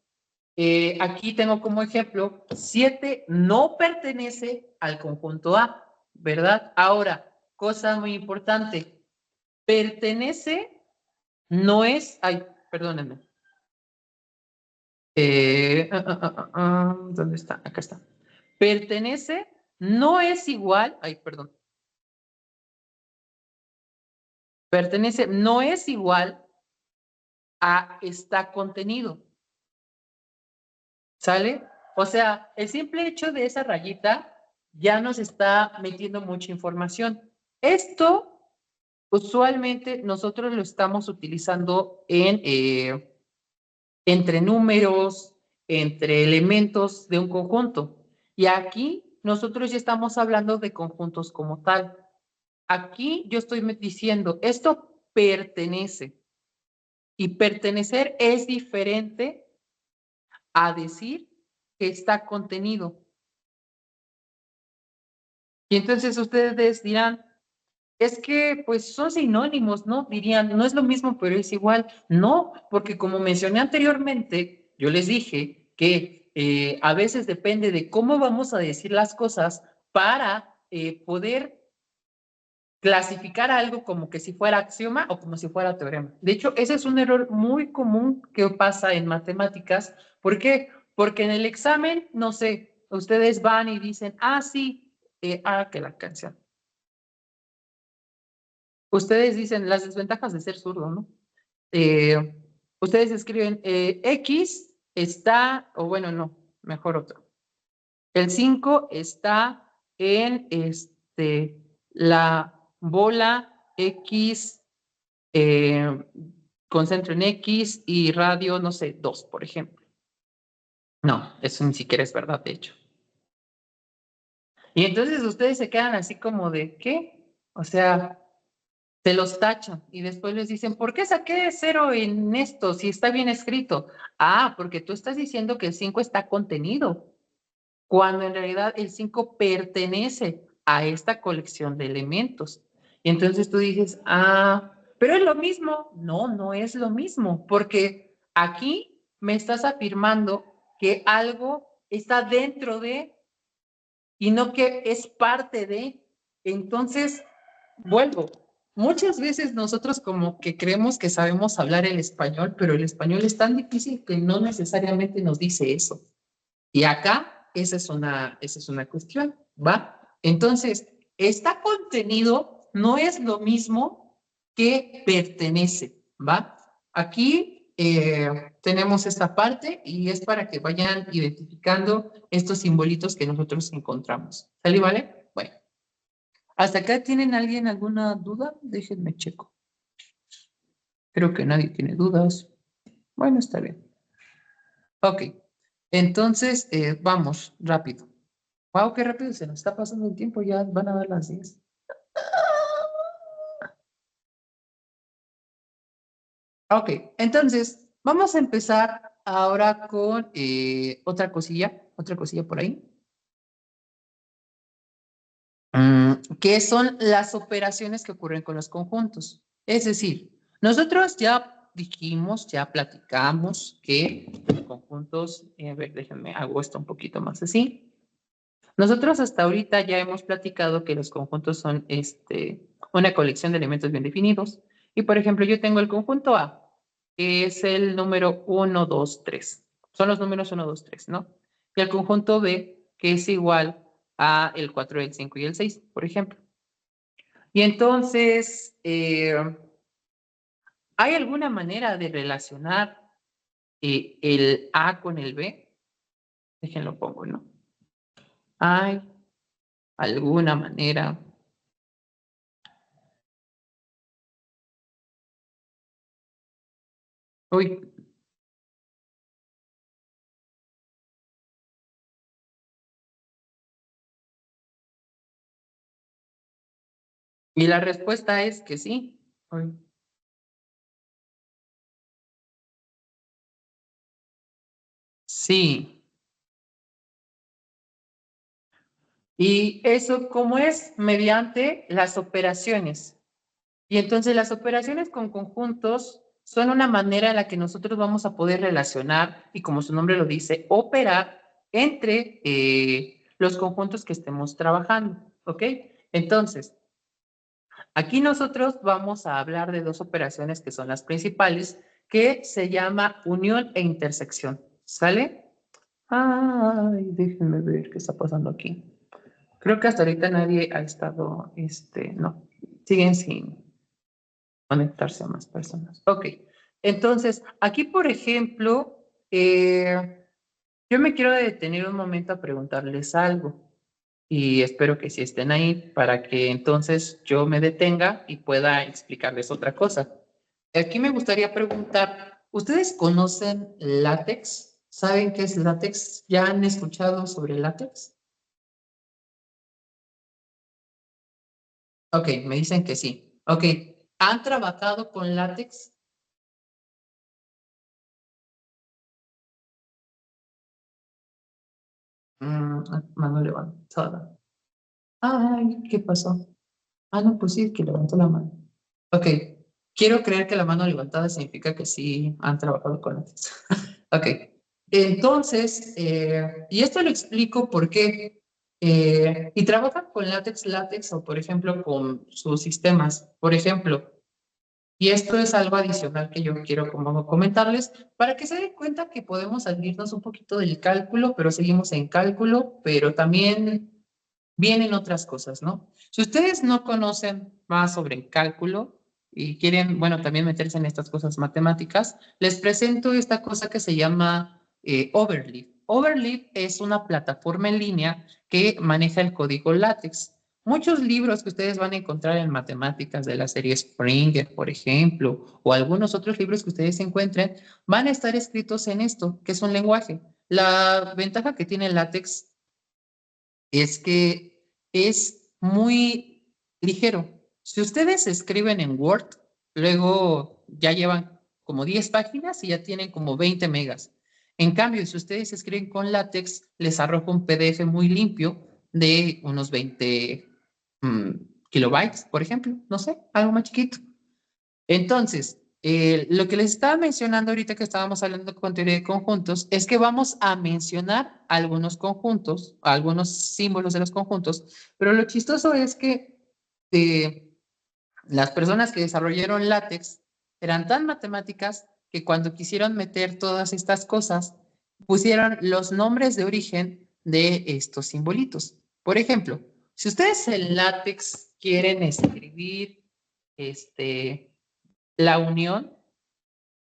aquí tengo como ejemplo, 7 no pertenece al conjunto A, ¿verdad? Ahora, cosa muy importante, pertenece no es, ay, perdónenme. ¿Dónde está? Acá está. Pertenece no es igual, ay, perdón. Pertenece no es igual a está contenido. ¿Sale? O sea, el simple hecho de esa rayita ya nos está metiendo mucha información. Esto usualmente nosotros lo estamos utilizando entre números, entre elementos de un conjunto. Y aquí nosotros ya estamos hablando de conjuntos como tal. Aquí yo estoy diciendo, esto pertenece. Y pertenecer es diferente a decir que está contenido. Y entonces ustedes dirán, es que pues son sinónimos, ¿no? Dirían, no es lo mismo, pero es igual. No, porque como mencioné anteriormente, yo les dije que a veces depende de cómo vamos a decir las cosas para poder clasificar algo como que si fuera axioma o como si fuera teorema. De hecho, ese es un error muy común que pasa en matemáticas. ¿Por qué? Porque en el examen, no sé, ustedes van y dicen, sí, que la canción. Ustedes dicen las desventajas de ser zurdo, ¿no? Ustedes escriben X está, o bueno, no, mejor otro. El 5 está en la bola X, con centro en X y radio, no sé, 2, por ejemplo. No, eso ni siquiera es verdad, de hecho. Y entonces ustedes se quedan así como de, ¿qué? O sea, se los tachan y después les dicen, ¿por qué saqué 0 en esto si está bien escrito? Porque tú estás diciendo que el 5 está contenido, cuando en realidad el 5 pertenece a esta colección de elementos. Y entonces tú dices, pero es lo mismo. No, no es lo mismo, porque aquí me estás afirmando que algo está dentro de y no que es parte de. Entonces, vuelvo. Muchas veces nosotros como que creemos que sabemos hablar el español, pero el español es tan difícil que no necesariamente nos dice eso. Y acá esa es una cuestión, ¿va? Entonces, está contenido no es lo mismo que pertenece, ¿va? Aquí tenemos esta parte y es para que vayan identificando estos simbolitos que nosotros encontramos. ¿Sale, vale? Bueno, ¿hasta acá tienen alguien alguna duda? Déjenme checo. Creo que nadie tiene dudas. Bueno, está bien. Ok, entonces vamos, rápido. Wow, qué rápido se nos está pasando el tiempo, ya van a dar las 10. Ok, entonces vamos a empezar ahora con otra cosilla por ahí, que son las operaciones que ocurren con los conjuntos. Es decir, Nosotros ya dijimos, ya platicamos que los conjuntos, a ver, déjenme, hago esto un poquito más así. Nosotros hasta ahorita ya hemos platicado que los conjuntos son una colección de elementos bien definidos. Y por ejemplo, yo tengo el conjunto A, que es el número 1, 2, 3. Son los números 1, 2, 3, ¿no? Y el conjunto B, que es igual a el 4, el 5 y el 6, por ejemplo. Y entonces, ¿hay alguna manera de relacionar el A con el B? Déjenlo pongo, ¿no? ¿Hay alguna manera? Uy, y la respuesta es que sí. Uy, sí. Y eso, ¿cómo es? Mediante las operaciones. Y entonces las operaciones con conjuntos son una manera en la que nosotros vamos a poder relacionar, y como su nombre lo dice, operar entre los conjuntos que estemos trabajando, ¿ok? Entonces, aquí nosotros vamos a hablar de dos operaciones que son las principales, que se llama unión e intersección, ¿sale? Ay, déjenme ver qué está pasando aquí. Creo que hasta ahorita nadie ha estado, no, siguen sin conectarse a más personas. Ok, entonces, aquí, por ejemplo, yo me quiero detener un momento a preguntarles algo y espero que sí estén ahí para que entonces yo me detenga y pueda explicarles otra cosa. Aquí me gustaría preguntar, ¿ustedes conocen látex? ¿Saben qué es látex? ¿Ya han escuchado sobre látex? Ok, me dicen que sí. Ok, ¿han trabajado con látex? Mano levantada. Ay, ¿qué pasó? Ah, no, pues sí, que levantó la mano. Ok, quiero creer que la mano levantada significa que sí han trabajado con látex. Ok, entonces, y esto lo explico porque, y trabajan con látex, látex o por ejemplo con sus sistemas. Por ejemplo, y esto es algo adicional que yo quiero como comentarles para que se den cuenta que podemos salirnos un poquito del cálculo, pero seguimos en cálculo, pero también vienen otras cosas, ¿no? Si ustedes no conocen más sobre el cálculo y quieren, bueno, también meterse en estas cosas matemáticas, les presento esta cosa que se llama Overleaf. Overleaf es una plataforma en línea que maneja el código LaTeX. Muchos libros que ustedes van a encontrar en matemáticas de la serie Springer, por ejemplo, o algunos otros libros que ustedes encuentren, van a estar escritos en esto, que es un lenguaje. La ventaja que tiene el LaTeX es que es muy ligero. Si ustedes escriben en Word, luego ya llevan como 10 páginas y ya tienen como 20 megas. En cambio, si ustedes escriben con látex, les arroja un PDF muy limpio de unos 20 mm, kilobytes, por ejemplo. No sé, algo más chiquito. Entonces, lo que les estaba mencionando ahorita que estábamos hablando con teoría de conjuntos es que vamos a mencionar algunos conjuntos, algunos símbolos de los conjuntos, pero lo chistoso es que las personas que desarrollaron látex eran tan matemáticas que cuando quisieron meter todas estas cosas, pusieron los nombres de origen de estos simbolitos. Por ejemplo, si ustedes en látex quieren escribir la unión,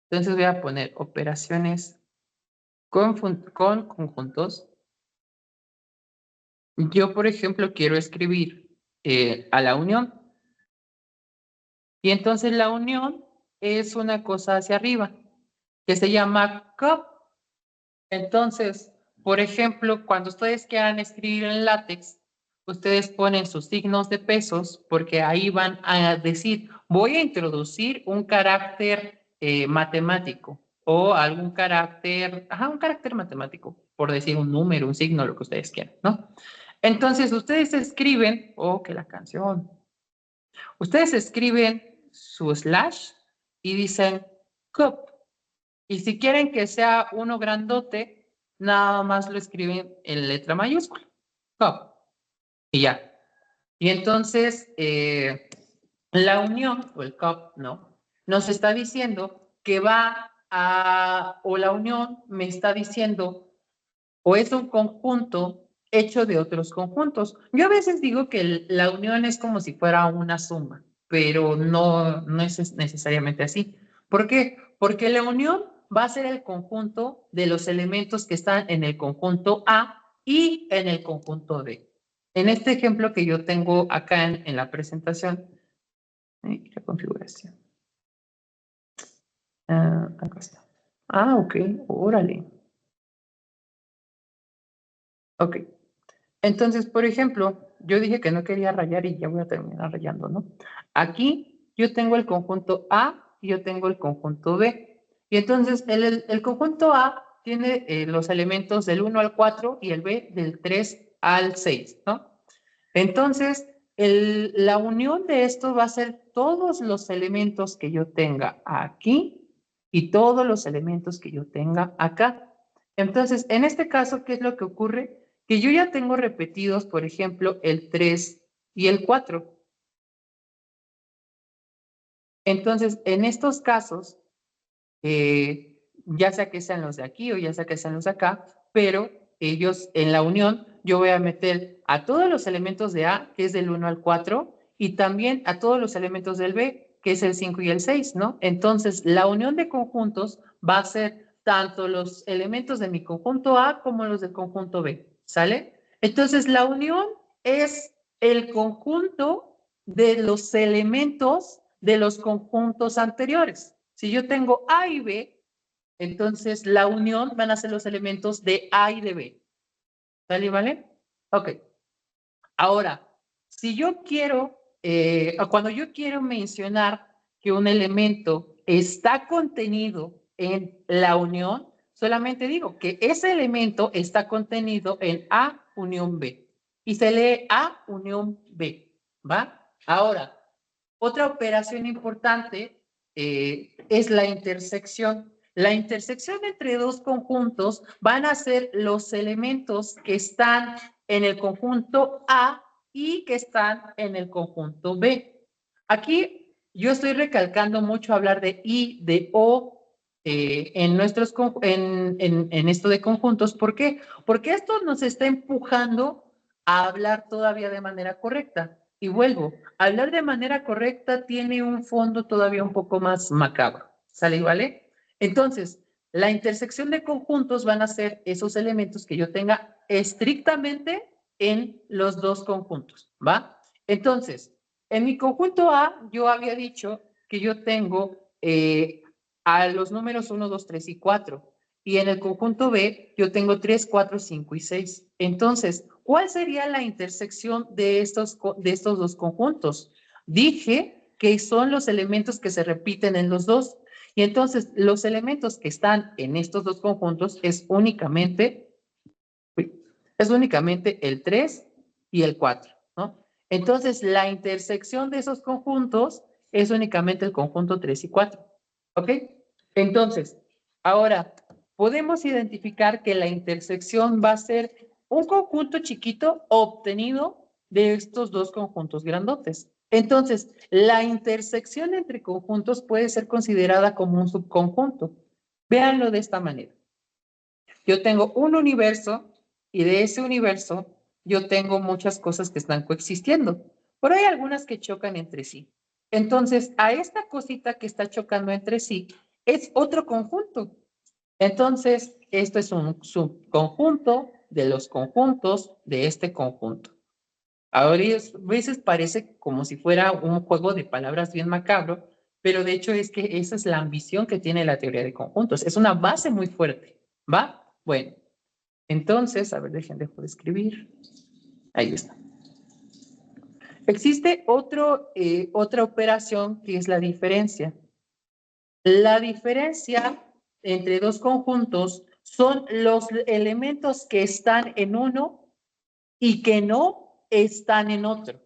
entonces voy a poner operaciones con conjuntos. Yo, por ejemplo, quiero escribir a la unión y entonces la unión es una cosa hacia arriba que se llama cup. Entonces, por ejemplo, cuando ustedes quieran escribir en látex, ustedes ponen sus signos de pesos porque ahí van a decir, voy a introducir un carácter matemático o algún carácter, un carácter matemático, por decir un número, un signo, lo que ustedes quieran, ¿no? Entonces, ustedes escriben, que la canción, ustedes escriben su slash y dicen cup. Y si quieren que sea uno grandote, nada más lo escriben en letra mayúscula. Cup. Y ya. Y entonces, la unión, o el cup, ¿no? Nos está diciendo que va a, o la unión me está diciendo, o es un conjunto hecho de otros conjuntos. Yo a veces digo que la unión es como si fuera una suma, pero no es necesariamente así. ¿Por qué? Porque la unión va a ser el conjunto de los elementos que están en el conjunto A y en el conjunto B. En este ejemplo que yo tengo acá en la presentación, la configuración. Acá está. Ok, órale. Ok. Entonces, por ejemplo, yo dije que no quería rayar y ya voy a terminar rayando, ¿no? Aquí yo tengo el conjunto A y yo tengo el conjunto B. Y entonces el conjunto A tiene los elementos del 1 al 4 y el B del 3 al 6, ¿no? Entonces, la unión de esto va a ser todos los elementos que yo tenga aquí y todos los elementos que yo tenga acá. Entonces, en este caso, ¿qué es lo que ocurre? Que yo ya tengo repetidos, por ejemplo, el 3 y el 4. Entonces, en estos casos, ya sea que sean los de aquí o ya sea que sean los de acá, pero ellos en la unión, yo voy a meter a todos los elementos de A, que es del 1 al 4, y también a todos los elementos del B, que es el 5 y el 6, ¿no? Entonces, la unión de conjuntos va a ser tanto los elementos de mi conjunto A como los del conjunto B, ¿sale? Entonces, la unión es el conjunto de los elementos de los conjuntos anteriores. Si yo tengo A y B, entonces la unión van a ser los elementos de A y de B. ¿Vale? ¿Vale? Ok. Ahora, si yo quiero, cuando yo quiero mencionar que un elemento está contenido en la unión, solamente digo que ese elemento está contenido en A unión B. Y se lee A unión B. ¿Va? Ahora, otra operación importante es la intersección. La intersección entre dos conjuntos van a ser los elementos que están en el conjunto A y que están en el conjunto B. Aquí yo estoy recalcando mucho hablar de I, de O, en esto de conjuntos. ¿Por qué? Porque esto nos está empujando a hablar todavía de manera correcta. Y vuelvo, hablar de manera correcta tiene un fondo todavía un poco más macabro. ¿Sale y vale? Entonces, la intersección de conjuntos van a ser esos elementos que yo tenga estrictamente en los dos conjuntos, ¿va? Entonces, en mi conjunto A, yo había dicho que yo tengo a los números 1, 2, 3 y 4. Y en el conjunto B, yo tengo 3, 4, 5 y 6. Entonces, ¿cuál sería la intersección de estos dos conjuntos? Dije que son los elementos que se repiten en los dos. Y entonces, los elementos que están en estos dos conjuntos es únicamente el 3 y el 4, ¿no? Entonces, la intersección de esos conjuntos es únicamente el conjunto 3 y 4, ¿ok? Entonces, ahora, podemos identificar que la intersección va a ser un conjunto chiquito obtenido de estos dos conjuntos grandotes. Entonces, la intersección entre conjuntos puede ser considerada como un subconjunto. Véanlo de esta manera. Yo tengo un universo y de ese universo yo tengo muchas cosas que están coexistiendo, pero hay algunas que chocan entre sí. Entonces, a esta cosita que está chocando entre sí es otro conjunto. Entonces, esto es un subconjunto de los conjuntos de este conjunto. Ahora, a veces parece como si fuera un juego de palabras bien macabro, pero de hecho es que esa es la ambición que tiene la teoría de conjuntos. Es una base muy fuerte, ¿va? Bueno, entonces, a ver, dejo de escribir. Ahí está. Existe otra operación que es la diferencia. La diferencia entre dos conjuntos son los elementos que están en uno y que no están en otro.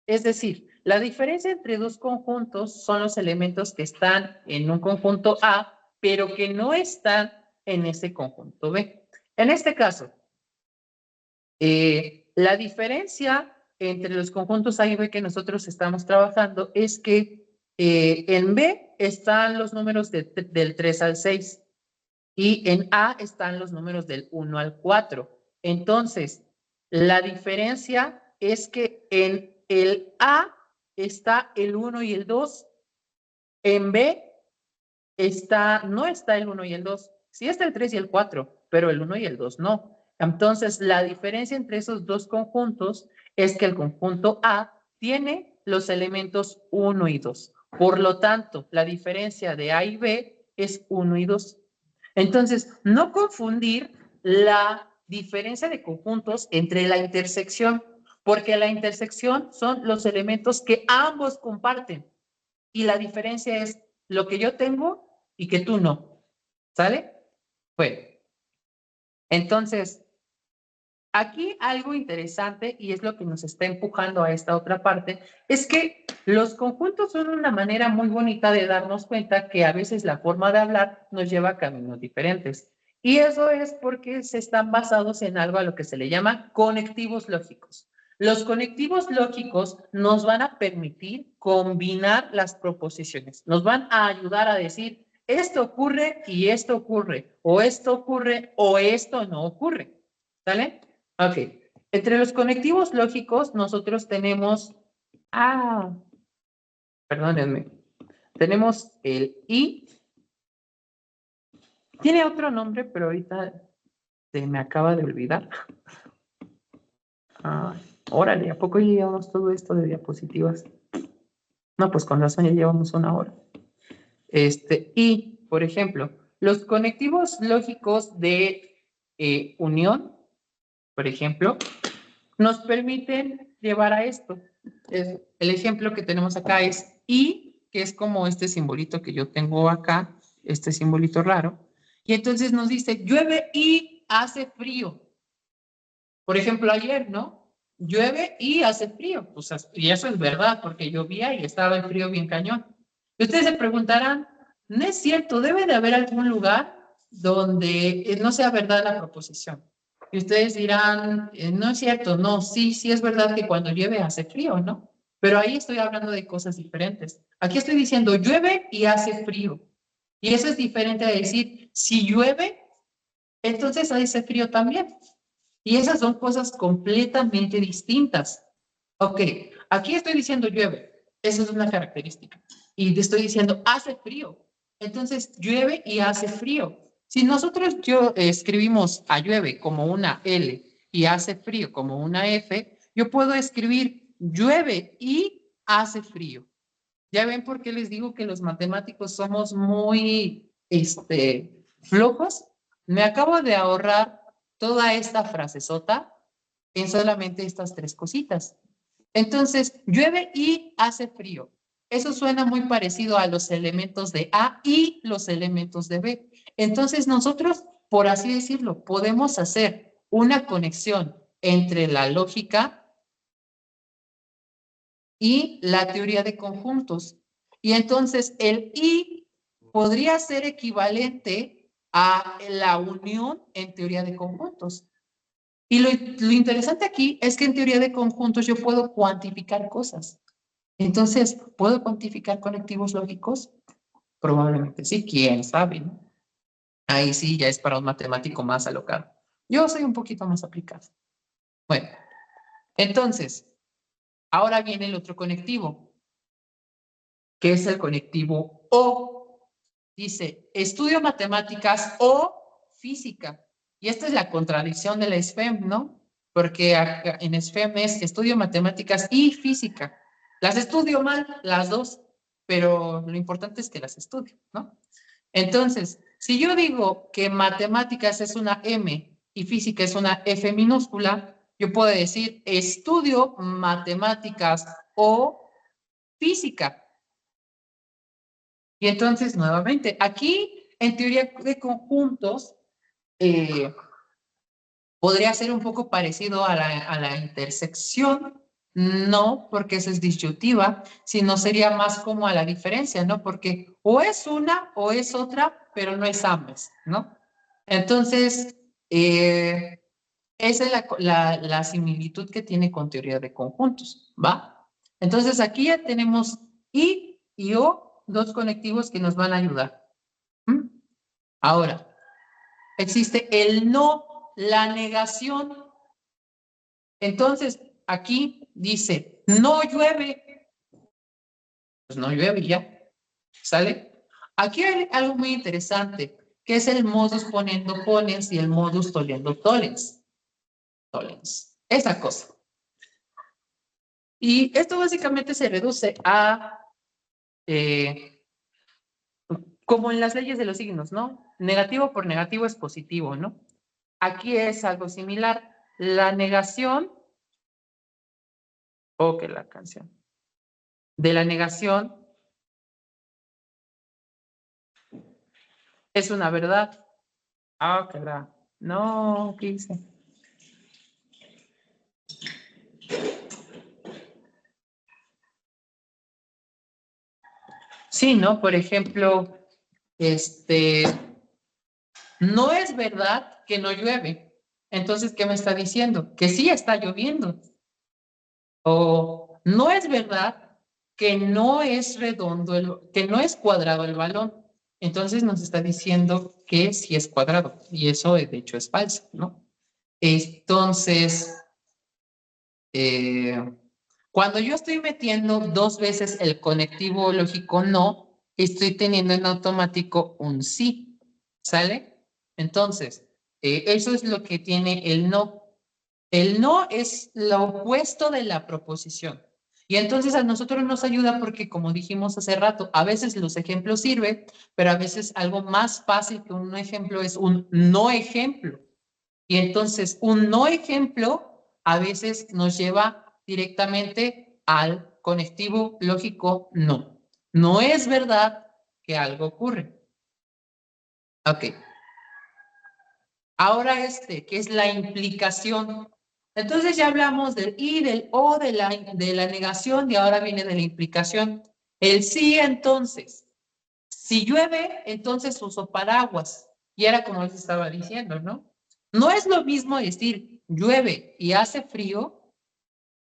Es decir, La diferencia entre dos conjuntos son los elementos que están en un conjunto A, pero que no están en ese conjunto B. En este caso, la diferencia entre los conjuntos A y B que nosotros estamos trabajando es que en B están los números del 3 al 6 y en A están los números del 1 al 4. Entonces, la diferencia es que en el A está el 1 y el 2, en B no está el 1 y el 2. Sí está el 3 y el 4, pero el 1 y el 2 no. Entonces, la diferencia entre esos dos conjuntos es que el conjunto A tiene los elementos 1 y 2. Por lo tanto, la diferencia de A y B es 1 y 2. Entonces, no confundir la diferencia de conjuntos entre la intersección, porque la intersección son los elementos que ambos comparten y la diferencia es lo que yo tengo y que tú no. ¿Sale? Bueno, entonces, aquí algo interesante, y es lo que nos está empujando a esta otra parte, es que los conjuntos son una manera muy bonita de darnos cuenta que a veces la forma de hablar nos lleva a caminos diferentes. Y eso es porque se están basados en algo a lo que se le llama conectivos lógicos. Los conectivos lógicos nos van a permitir combinar las proposiciones, nos van a ayudar a decir, esto ocurre y esto ocurre, o esto ocurre o esto no ocurre. ¿Sale? Ok. Entre los conectivos lógicos, nosotros tenemos, perdónenme, tenemos el y. Tiene otro nombre, pero ahorita se me acaba de olvidar. Órale, ¿a poco ya llevamos todo esto de diapositivas? No, pues con razón ya llevamos una hora. Y, por ejemplo, los conectivos lógicos de unión, por ejemplo, nos permiten llevar a esto. El ejemplo que tenemos acá es y, que es como este simbolito que yo tengo acá, este simbolito raro, y entonces nos dice, llueve y hace frío. Por ejemplo, ayer, ¿no? Llueve y hace frío. Pues, y eso es verdad, porque llovía y estaba el frío bien cañón. Y ustedes se preguntarán, no es cierto, debe de haber algún lugar donde no sea verdad la proposición. Y ustedes dirán, no es cierto, no, sí, sí es verdad que cuando llueve hace frío, ¿no? Pero ahí estoy hablando de cosas diferentes. Aquí estoy diciendo llueve y hace frío. Y eso es diferente a decir, si llueve, entonces hace frío también. Y esas son cosas completamente distintas. Ok, aquí estoy diciendo llueve. Esa es una característica. Y te estoy diciendo hace frío. Entonces llueve y hace frío. Si nosotros escribimos a llueve como una L y hace frío como una F, yo puedo escribir llueve y hace frío. ¿Ya ven por qué les digo que los matemáticos somos muy flojos? Me acabo de ahorrar toda esta frasezota en solamente estas tres cositas. Entonces, llueve y hace frío. Eso suena muy parecido a los elementos de A y los elementos de B. Entonces, nosotros, por así decirlo, podemos hacer una conexión entre la lógica y la teoría de conjuntos. Y entonces el y podría ser equivalente a la unión en teoría de conjuntos. Y lo interesante aquí es que en teoría de conjuntos yo puedo cuantificar cosas. Entonces, ¿puedo cuantificar conectivos lógicos? Probablemente sí, quién sabe, ¿no? Ahí sí ya es para un matemático más alocado. Yo soy un poquito más aplicado. Bueno, entonces, ahora viene el otro conectivo, que es el conectivo O. Dice, estudio matemáticas o física. Y esta es la contradicción de la SFEM, ¿no? Porque en SFEM es estudio matemáticas y física. Las estudio mal, las dos, pero lo importante es que las estudio, ¿no? Entonces, si yo digo que matemáticas es una M y física es una F minúscula, yo puedo decir estudio matemáticas o física. Y entonces, nuevamente, aquí en teoría de conjuntos podría ser un poco parecido a la intersección, No, porque esa es disyuntiva, sino sería más como a la diferencia, ¿no? Porque o es una o es otra, pero no es ambas, ¿no? Entonces, esa es la similitud que tiene con teoría de conjuntos, ¿va? Entonces, aquí ya tenemos y o, dos conectivos que nos van a ayudar. ¿Mm? Ahora, existe el no, la negación. Entonces, aquí dice, no llueve, pues no llueve y ya, ¿sale? Aquí hay algo muy interesante, que es el modus poniendo ponens y el modus toliendo tolens. Tolens, esa cosa. Y esto básicamente se reduce a, como en las leyes de los signos, ¿no? Negativo por negativo es positivo, ¿no? Aquí es algo similar. La negación, o que la canción, de la negación es una verdad. Ah, qué verdad. No, ¿qué hice? Sí, ¿no? Por ejemplo, no es verdad que no llueve. Entonces, ¿qué me está diciendo? Que sí está lloviendo. O no es verdad que no es redondo, que no es cuadrado el balón. Entonces nos está diciendo que sí es cuadrado. Y eso de hecho es falso, ¿no? Entonces, eh, cuando yo estoy metiendo dos veces el conectivo lógico no, estoy teniendo en automático un sí, ¿sale? Entonces, eso es lo que tiene el no. El no es lo opuesto de la proposición. Y entonces a nosotros nos ayuda porque, como dijimos hace rato, a veces los ejemplos sirven, pero a veces algo más fácil que un ejemplo es un no ejemplo. Y entonces un no ejemplo a veces nos lleva directamente al conectivo lógico no. No es verdad que algo ocurre. Ok. Ahora que es la implicación. Entonces ya hablamos del y, del o, de la negación y ahora viene de la implicación. El sí, entonces. Si llueve, entonces uso paraguas. Y era como les estaba diciendo, ¿no? No es lo mismo decir llueve y hace frío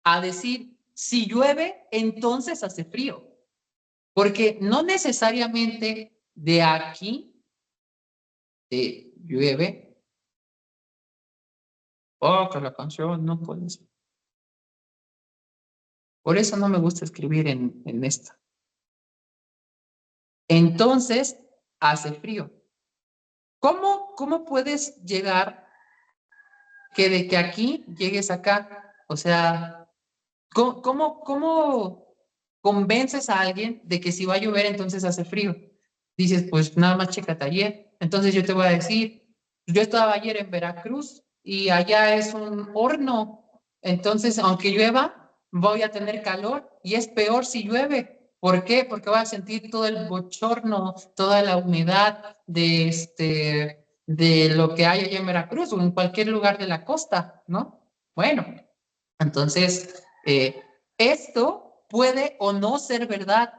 a decir si llueve, entonces hace frío. Porque no necesariamente de aquí llueve. Oh, que la canción no puede ser. Por eso no me gusta escribir en esta. Entonces, hace frío. ¿Cómo puedes llegar que de que aquí llegues acá? O sea, ¿cómo convences a alguien de que si va a llover, entonces hace frío? Dices, pues nada más chécate ayer. Entonces yo te voy a decir, yo estaba ayer en Veracruz y allá es un horno. Entonces, aunque llueva, voy a tener calor y es peor si llueve. ¿Por qué? Porque voy a sentir todo el bochorno, toda la humedad de lo que hay allá en Veracruz o en cualquier lugar de la costa, ¿no? Bueno, entonces, esto puede o no ser verdad,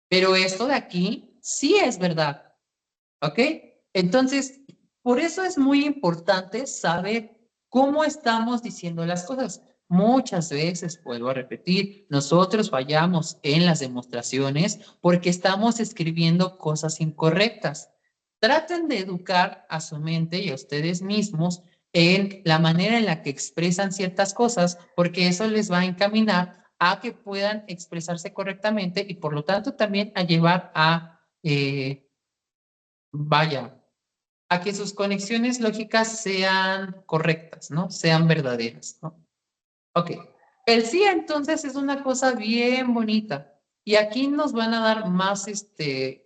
pero esto de aquí sí es verdad, ¿ok? Entonces, por eso es muy importante saber cómo estamos diciendo las cosas. Muchas veces, vuelvo a repetir, nosotros fallamos en las demostraciones porque estamos escribiendo cosas incorrectas. Traten de educar a su mente y a ustedes mismos en la manera en la que expresan ciertas cosas, porque eso les va a encaminar a que puedan expresarse correctamente y por lo tanto también a llevar vaya, a que sus conexiones lógicas sean correctas, ¿no? Sean verdaderas, ¿no? Ok. El sí entonces es una cosa bien bonita y aquí nos van a dar más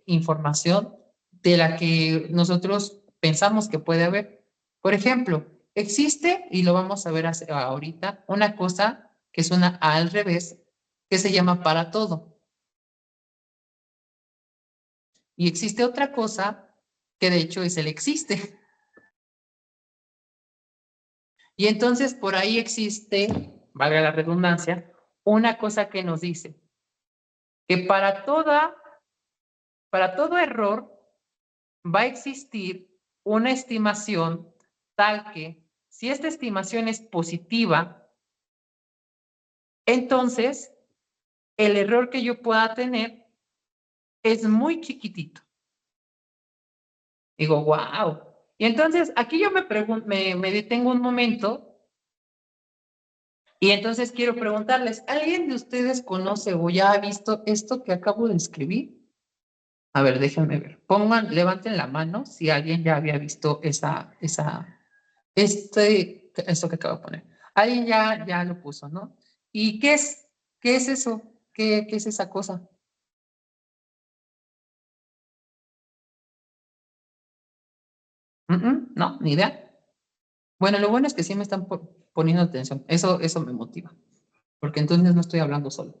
información de la que nosotros pensamos que puede haber. Por ejemplo, existe, y lo vamos a ver ahorita, una cosa que suena al revés, que se llama para todo. Y existe otra cosa que de hecho es el existe. Y entonces por ahí existe, valga la redundancia, una cosa que nos dice que para todo error va a existir una estimación tal que si esta estimación es positiva, entonces el error que yo pueda tener es muy chiquitito. Digo, wow. Y entonces aquí yo me detengo un momento y entonces quiero preguntarles, ¿alguien de ustedes conoce o ya ha visto esto que acabo de escribir? A ver, déjenme ver. Levanten la mano si alguien ya había visto esto que acabo de poner. Alguien ya lo puso, ¿no? ¿Y qué es eso? ¿Qué es esa cosa? No, ni idea. Bueno, lo bueno es que sí me están poniendo atención. Eso me motiva, porque entonces no estoy hablando solo.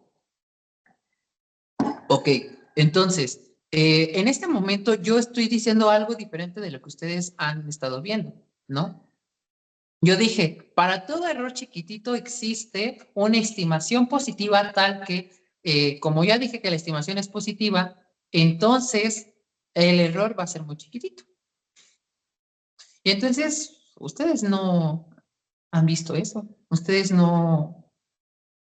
Ok, entonces, en este momento yo estoy diciendo algo diferente de lo que ustedes han estado viendo, ¿no? Yo dije, para todo error chiquitito existe una estimación positiva tal que, como ya dije que la estimación es positiva, entonces el error va a ser muy chiquitito. Y entonces, ustedes no han visto eso, ustedes no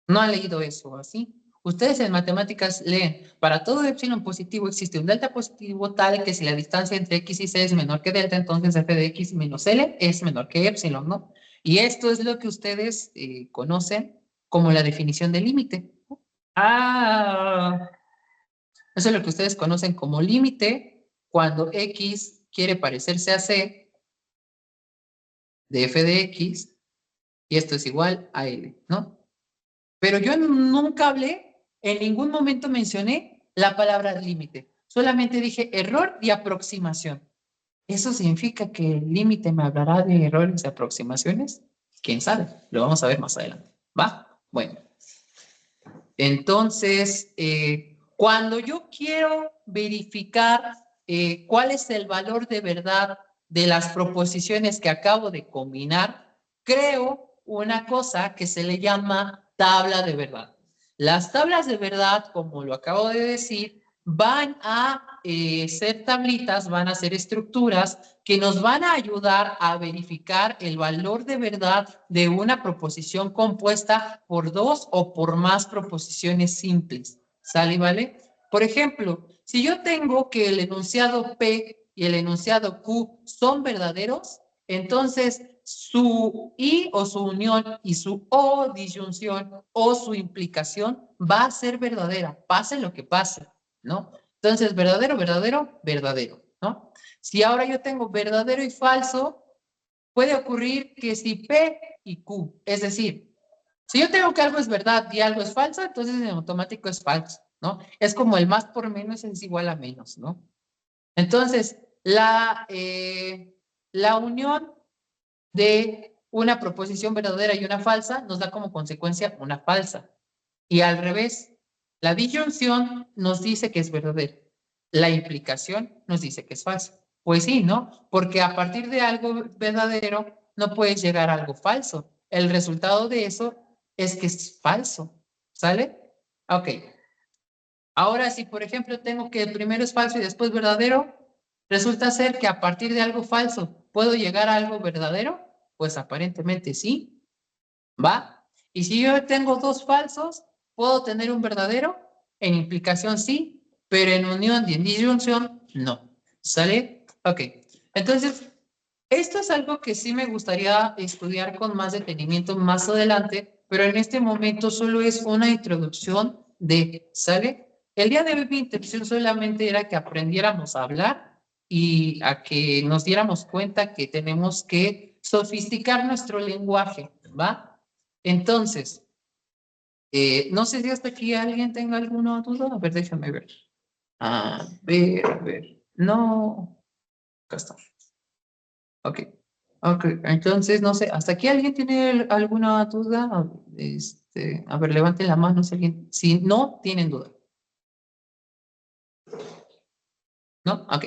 han leído eso así. Ustedes en matemáticas leen, para todo epsilon positivo existe un delta positivo tal que si la distancia entre x y c es menor que delta, entonces f de x menos L es menor que epsilon, ¿no? Y esto es lo que ustedes conocen como la definición de límite. Ah, eso es lo que ustedes conocen como límite cuando x quiere parecerse a c de f de x y esto es igual a L, ¿no? Pero yo nunca hablé, en ningún momento mencioné la palabra límite. Solamente dije error y aproximación. ¿Eso significa que el límite me hablará de errores y aproximaciones? ¿Quién sabe? Lo vamos a ver más adelante. ¿Va? Bueno, entonces, cuando yo quiero verificar cuál es el valor de verdad de las proposiciones que acabo de combinar, creo una cosa que se le llama tabla de verdad. Las tablas de verdad, como lo acabo de decir, van a ser tablitas, van a ser estructuras que nos van a ayudar a verificar el valor de verdad de una proposición compuesta por dos o por más proposiciones simples. ¿Sale y vale? Por ejemplo, si yo tengo que el enunciado P y el enunciado Q son verdaderos, entonces su I o su unión y su O disyunción o su implicación va a ser verdadera, pase lo que pase, ¿no? Entonces, verdadero, verdadero, verdadero, ¿no? Si ahora yo tengo verdadero y falso, puede ocurrir que si P y Q, es decir, si yo tengo que algo es verdad y algo es falso, entonces en automático es falso, ¿no? Es como el más por menos es igual a menos, ¿no? Entonces, la unión de una proposición verdadera y una falsa nos da como consecuencia una falsa. Y al revés, la disyunción nos dice que es verdadero. La implicación nos dice que es falso. Pues sí, ¿no? Porque a partir de algo verdadero no puedes llegar a algo falso. El resultado de eso es que es falso. ¿Sale? Ok. Ahora, si por ejemplo tengo que el primero es falso y después verdadero, resulta ser que a partir de algo falso puedo llegar a algo verdadero, pues aparentemente sí, ¿va? Y si yo tengo dos falsos, ¿puedo tener un verdadero? En implicación sí, pero en unión y en disyunción no. ¿Sale? Ok. Entonces, esto es algo que sí me gustaría estudiar con más detenimiento más adelante, pero en este momento solo es una introducción de, ¿sale? El día de hoy mi intención solamente era que aprendiéramos a hablar y a que nos diéramos cuenta que tenemos que sofisticar nuestro lenguaje, ¿va? Entonces, no sé si hasta aquí alguien tenga alguna duda. A ver, déjame ver. A ver. No. Acá está. Ok. Ok, entonces, no sé, ¿hasta aquí alguien tiene alguna duda? A ver, levanten la mano si alguien, si no, tienen duda. ¿No? Ok,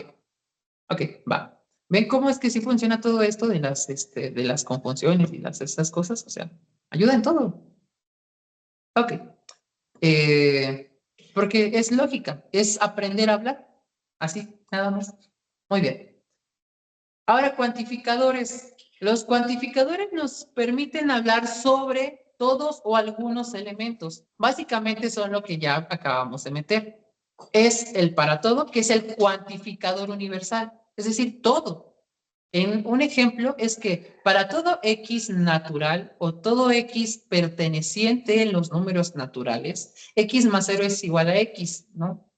ok, va. ¿Ven cómo es que sí funciona todo esto de las conjunciones y esas cosas? O sea, ayuda en todo. Ok. Porque es lógica, es aprender a hablar. Así, nada más. Muy bien. Ahora, cuantificadores. Los cuantificadores nos permiten hablar sobre todos o algunos elementos. Básicamente son lo que ya acabamos de meter. Es el para todo, que es el cuantificador universal. Es decir, todo. En un ejemplo es que para todo X natural o todo X perteneciente en los números naturales, X más 0 es igual a X, ¿no?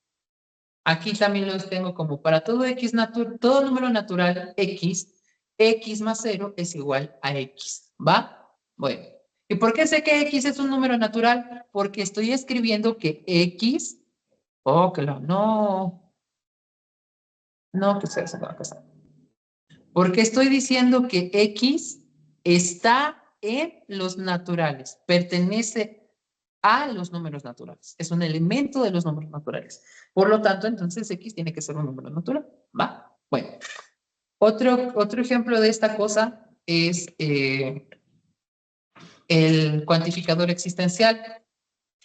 Aquí también los tengo como para todo X natural, todo número natural X, X más 0 es igual a X, ¿va? Bueno, ¿y por qué sé que X es un número natural? Porque estoy escribiendo que X, oh, claro, no, que sea eso, no, que sea. Porque estoy diciendo que X está en los naturales, pertenece a los números naturales, es un elemento de los números naturales. Por lo tanto, entonces X tiene que ser un número natural, ¿va? Bueno, otro ejemplo de esta cosa es el cuantificador existencial.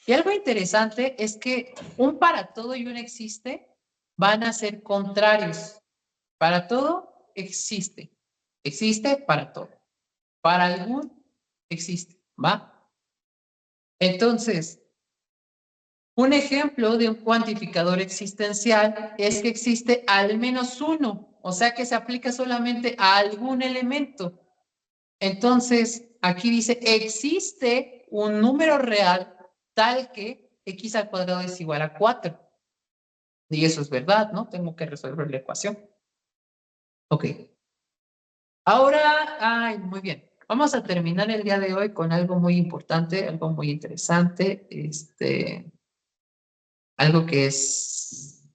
Y algo interesante es que un para todo y un existe van a ser contrarios. Para todo existe. Existe para todo. Para algún existe. ¿Va? Entonces, un ejemplo de un cuantificador existencial es que existe al menos uno. O sea que se aplica solamente a algún elemento. Entonces, aquí dice, existe un número real tal que x al cuadrado es igual a 4. Y eso es verdad, ¿no? Tengo que resolver la ecuación. Ok. Ahora, ay, muy bien. Vamos a terminar el día de hoy con algo muy importante, algo muy interesante, algo que es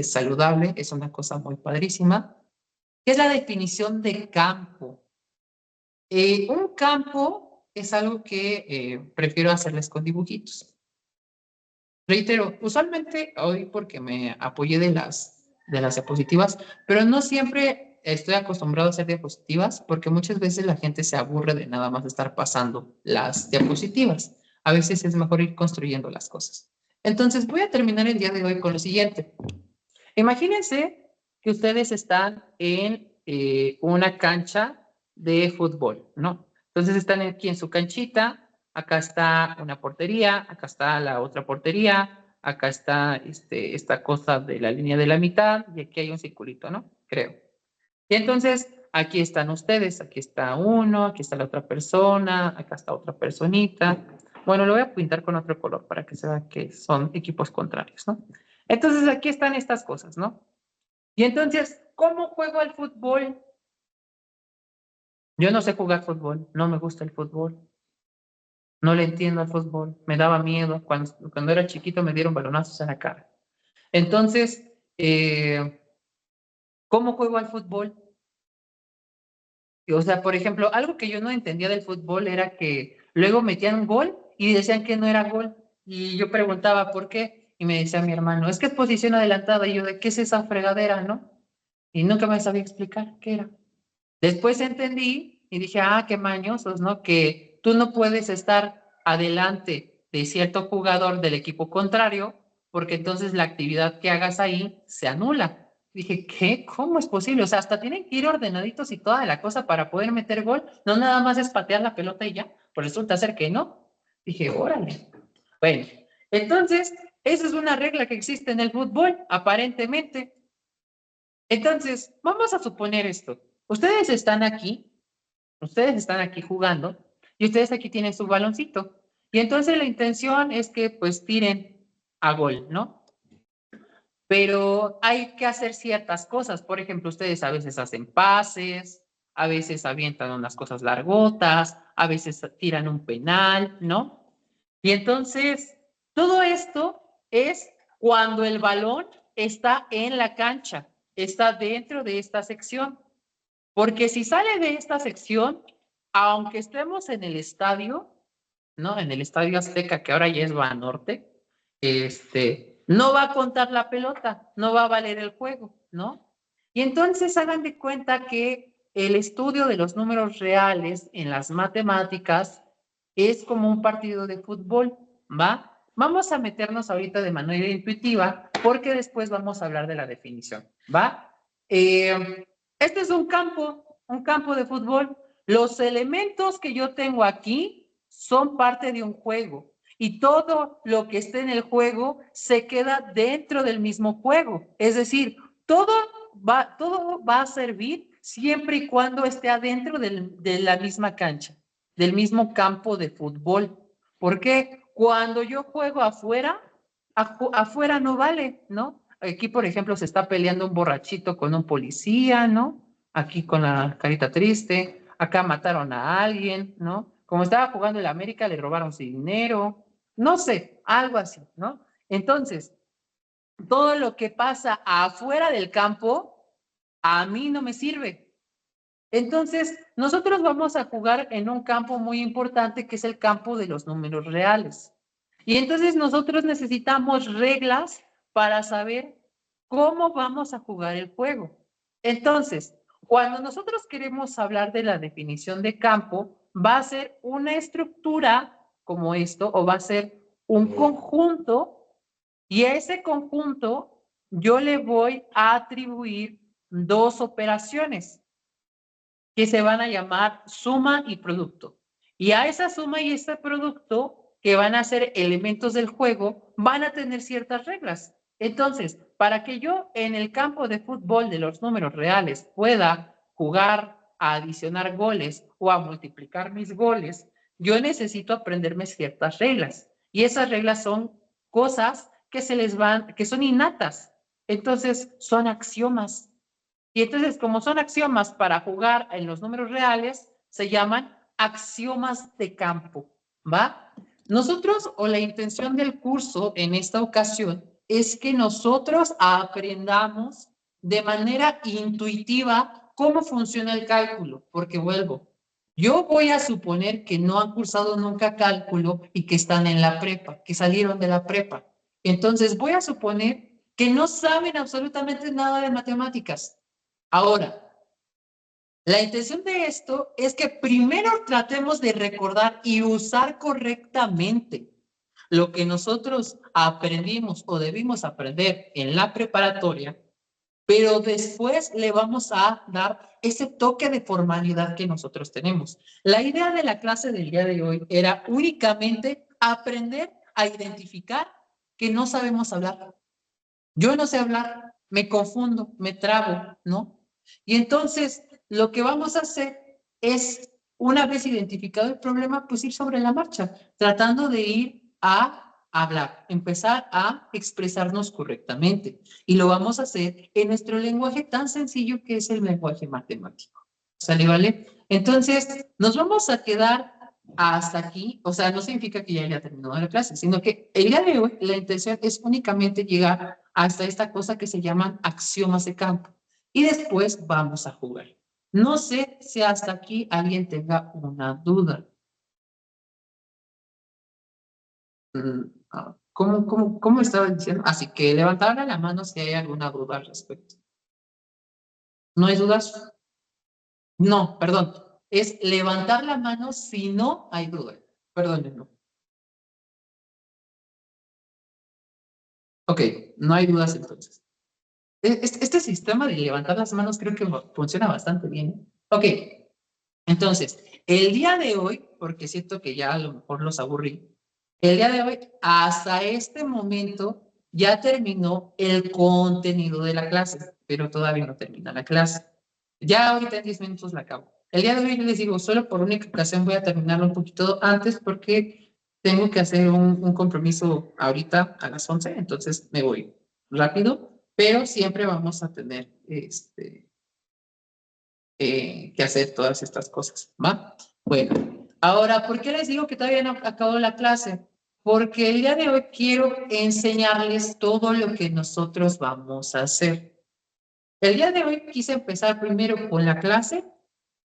saludable, es una cosa muy padrísima, que es la definición de campo. Un campo es algo que prefiero hacerles con dibujitos. Reitero, usualmente hoy porque me apoyé de las diapositivas, pero no siempre estoy acostumbrado a hacer diapositivas porque muchas veces la gente se aburre de nada más estar pasando las diapositivas. A veces es mejor ir construyendo las cosas. Entonces voy a terminar el día de hoy con lo siguiente. Imagínense que ustedes están en una cancha de fútbol, ¿no? Entonces están aquí en su canchita, acá está una portería, acá está la otra portería, acá está esta cosa de la línea de la mitad y aquí hay un circulito, ¿no? Creo. Y entonces aquí están ustedes, aquí está uno, aquí está la otra persona, acá está otra personita. Bueno, lo voy a pintar con otro color para que se vea que son equipos contrarios, ¿no? Entonces aquí están estas cosas, ¿no? Y entonces, ¿cómo juego al fútbol? Yo no sé jugar fútbol, no me gusta el fútbol, no le entiendo al fútbol, me daba miedo. Cuando era chiquito me dieron balonazos en la cara. Entonces, ¿cómo juego al fútbol? O sea, por ejemplo, algo que yo no entendía del fútbol era que luego metían un gol y decían que no era gol. Y yo preguntaba por qué. Y me decía mi hermano, es que es posición adelantada. Y yo, ¿de qué es esa fregadera, no? Y nunca me sabía explicar qué era. Después entendí y dije, ah, qué mañosos, ¿no? Que tú no puedes estar adelante de cierto jugador del equipo contrario, porque entonces la actividad que hagas ahí se anula. Dije, ¿qué? ¿Cómo es posible? O sea, hasta tienen que ir ordenaditos y toda la cosa para poder meter gol. No nada más es patear la pelota y ya. Pues resulta ser que no. Dije, órale. Bueno, entonces, esa es una regla que existe en el fútbol, aparentemente. Entonces, vamos a suponer esto. Ustedes están aquí jugando y ustedes aquí tienen su baloncito. Y entonces la intención es que pues tiren a gol, ¿no? Pero hay que hacer ciertas cosas. Por ejemplo, ustedes a veces hacen pases, a veces avientan unas cosas largotas, a veces tiran un penal, ¿no? Y entonces, todo esto es cuando el balón está en la cancha, está dentro de esta sección. Porque si sale de esta sección, aunque estemos en el estadio, ¿no? En el Estadio Azteca, que ahora ya es Banorte, no va a contar la pelota, no va a valer el juego, ¿no? Y entonces hagan de cuenta que el estudio de los números reales en las matemáticas es como un partido de fútbol, ¿va? Vamos a meternos ahorita de manera intuitiva porque después vamos a hablar de la definición, ¿va? Este es un campo de fútbol. Los elementos que yo tengo aquí son parte de un juego y todo lo que esté en el juego se queda dentro del mismo juego. Es decir, todo va a servir siempre y cuando esté adentro de la misma cancha, del mismo campo de fútbol. Porque cuando yo juego afuera, afuera no vale, ¿no? Aquí, por ejemplo, se está peleando un borrachito con un policía, ¿no? Aquí con la carita triste. Acá mataron a alguien, ¿no? Como estaba jugando el América, le robaron su dinero. No sé, algo así, ¿no? Entonces, todo lo que pasa afuera del campo, a mí no me sirve. Entonces, nosotros vamos a jugar en un campo muy importante que es el campo de los números reales. Y entonces nosotros necesitamos reglas para saber cómo vamos a jugar el juego. Entonces, cuando nosotros queremos hablar de la definición de campo, va a ser una estructura como esto o va a ser un conjunto y a ese conjunto yo le voy a atribuir dos operaciones que se van a llamar suma y producto. Y a esa suma y este producto, que van a ser elementos del juego, van a tener ciertas reglas. Entonces, para que yo en el campo de fútbol de los números reales pueda jugar a adicionar goles o a multiplicar mis goles, yo necesito aprenderme ciertas reglas. Y esas reglas son cosas que se les van, que son innatas. Entonces, son axiomas. Y entonces, como son axiomas para jugar en los números reales, se llaman axiomas de campo, ¿va? Nosotros, o la intención del curso en esta ocasión, es que nosotros aprendamos de manera intuitiva cómo funciona el cálculo, porque vuelvo, yo voy a suponer que no han cursado nunca cálculo y que están en la prepa, que salieron de la prepa. Entonces, voy a suponer que no saben absolutamente nada de matemáticas. Ahora, la intención de esto es que primero tratemos de recordar y usar correctamente lo que nosotros aprendimos o debimos aprender en la preparatoria, pero después le vamos a dar ese toque de formalidad que nosotros tenemos. La idea de la clase del día de hoy era únicamente aprender a identificar que no sabemos hablar. Yo no sé hablar, me confundo, me trabo, ¿no? Y entonces lo que vamos a hacer es, una vez identificado el problema, pues ir sobre la marcha, tratando de ir a hablar, empezar a expresarnos correctamente. Y lo vamos a hacer en nuestro lenguaje tan sencillo que es el lenguaje matemático. ¿Sale, vale? Entonces, nos vamos a quedar hasta aquí, o sea, no significa que ya haya terminado la clase, sino que el día de hoy la intención es únicamente llegar hasta esta cosa que se llaman axiomas de campo. Y después vamos a jugar. No sé si hasta aquí alguien tenga una duda. ¿Cómo estaba diciendo? Así que levantar la mano si hay alguna duda al respecto. ¿No hay dudas? No, perdón. Es levantar la mano si no hay duda. Perdónenlo. Ok, no hay dudas entonces. Este sistema de levantar las manos creo que funciona bastante bien. Ok, entonces, el día de hoy, porque siento que ya a lo mejor los aburrí, el día de hoy, hasta este momento, ya terminó el contenido de la clase, pero todavía no termina la clase. Ya ahorita en 10 minutos la acabo. El día de hoy yo les digo, solo por única ocasión voy a terminarlo un poquito antes porque tengo que hacer un compromiso ahorita a las 11, entonces me voy rápido, pero siempre vamos a tener que hacer todas estas cosas, ¿va? Bueno, ahora, ¿por qué les digo que todavía no acabó la clase? Porque el día de hoy quiero enseñarles todo lo que nosotros vamos a hacer. El día de hoy quise empezar primero con la clase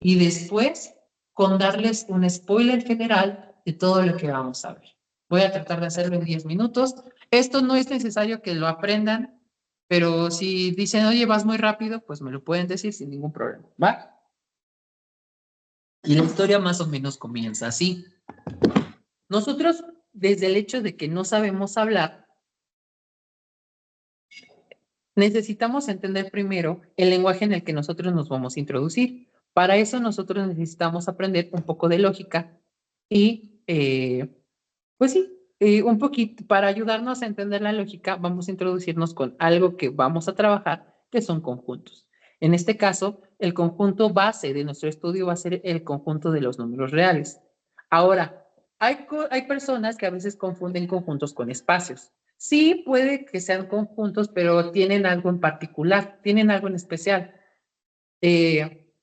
y después con darles un spoiler general de todo lo que vamos a ver. Voy a tratar de hacerlo en 10 minutos. Esto no es necesario que lo aprendan, pero si dicen, oye, vas muy rápido, pues me lo pueden decir sin ningún problema, ¿va? Y la historia más o menos comienza así. Nosotros, desde el hecho de que no sabemos hablar, necesitamos entender primero el lenguaje en el que nosotros nos vamos a introducir. Para eso nosotros necesitamos aprender un poco de lógica y, pues sí, un poquito, para ayudarnos a entender la lógica, vamos a introducirnos con algo que vamos a trabajar, que son conjuntos. En este caso, el conjunto base de nuestro estudio va a ser el conjunto de los números reales. Ahora, hay personas que a veces confunden conjuntos con espacios. Sí, puede que sean conjuntos, pero tienen algo en particular, tienen algo en especial. Eh,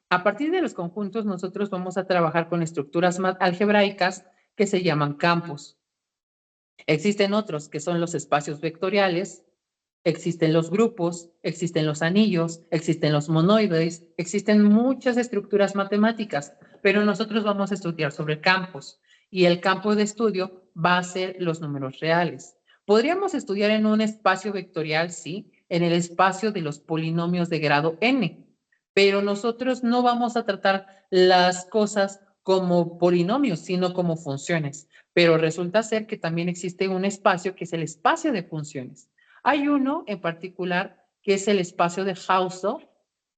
a partir de los conjuntos, nosotros vamos a trabajar con estructuras algebraicas que se llaman campos. Existen otros que son los espacios vectoriales, existen los grupos, existen los anillos, existen los monoides, existen muchas estructuras matemáticas, pero nosotros vamos a estudiar sobre campos y el campo de estudio va a ser los números reales. Podríamos estudiar en un espacio vectorial, sí, en el espacio de los polinomios de grado n, pero nosotros no vamos a tratar las cosas como polinomios, sino como funciones. Pero resulta ser que también existe un espacio que es el espacio de funciones. Hay uno en particular que es el espacio de Hausdorff,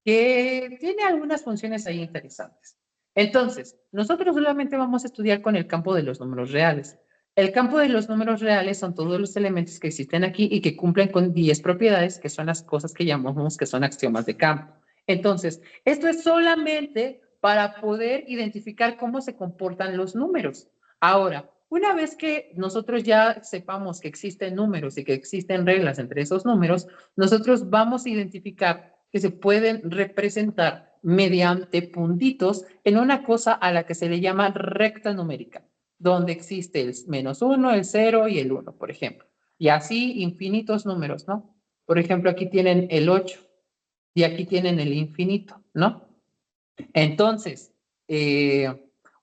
que tiene algunas funciones ahí interesantes. Entonces, nosotros solamente vamos a estudiar con el campo de los números reales. El campo de los números reales son todos los elementos que existen aquí y que cumplen con 10 propiedades, que son las cosas que llamamos que son axiomas de campo. Entonces, esto es solamente para poder identificar cómo se comportan los números. Ahora, una vez que nosotros ya sepamos que existen números y que existen reglas entre esos números, nosotros vamos a identificar que se pueden representar mediante puntitos en una cosa a la que se le llama recta numérica, donde existe el -1, el 0 y el 1, por ejemplo. Y así infinitos números, ¿no? Por ejemplo, aquí tienen el 8 y aquí tienen el infinito, ¿no? Entonces,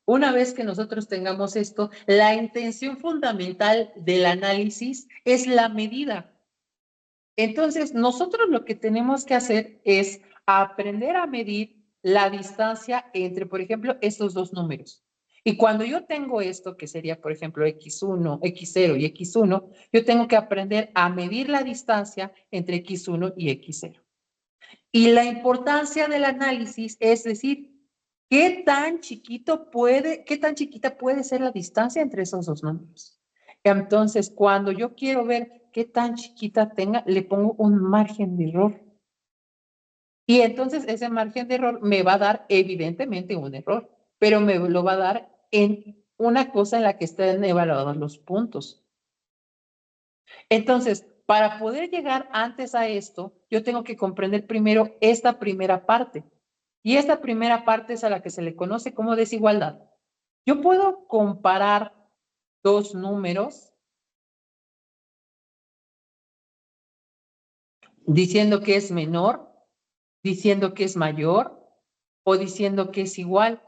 una vez que nosotros tengamos esto, la intención fundamental del análisis es la medida. Entonces, nosotros lo que tenemos que hacer es aprender a medir la distancia entre, por ejemplo, estos dos números. Y cuando yo tengo esto, que sería, por ejemplo, x1, x0 y x1, yo tengo que aprender a medir la distancia entre x1 y x0. Y la importancia del análisis es decir, qué tan chiquita puede ser la distancia entre esos dos números. Entonces, cuando yo quiero ver qué tan chiquita tenga, le pongo un margen de error. Y entonces ese margen de error me va a dar evidentemente un error, pero me lo va a dar en una cosa en la que estén evaluados los puntos. Entonces, para poder llegar antes a esto, yo tengo que comprender primero esta primera parte. Y esta primera parte es a la que se le conoce como desigualdad. Yo puedo comparar dos números diciendo que es menor, diciendo que es mayor o diciendo que es igual.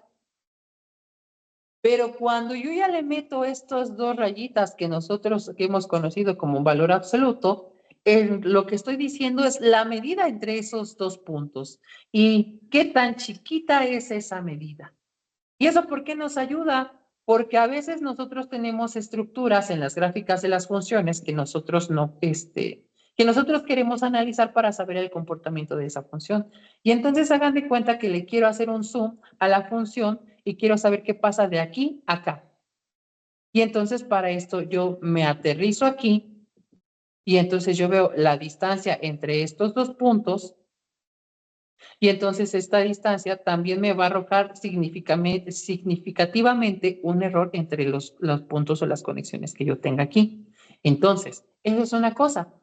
Pero cuando yo ya le meto estas dos rayitas que nosotros que hemos conocido como un valor absoluto, lo que estoy diciendo es la medida entre esos dos puntos y qué tan chiquita es esa medida. ¿Y eso por qué nos ayuda? Porque a veces nosotros tenemos estructuras en las gráficas de las funciones que nosotros no, que nosotros queremos analizar para saber el comportamiento de esa función. Y entonces hagan de cuenta que le quiero hacer un zoom a la función y quiero saber qué pasa de aquí a acá. Y entonces para esto yo me aterrizo aquí y entonces yo veo la distancia entre estos dos puntos y entonces esta distancia también me va a arrojar significativamente un error entre los puntos o las conexiones que yo tenga aquí. Entonces, eso es una cosa.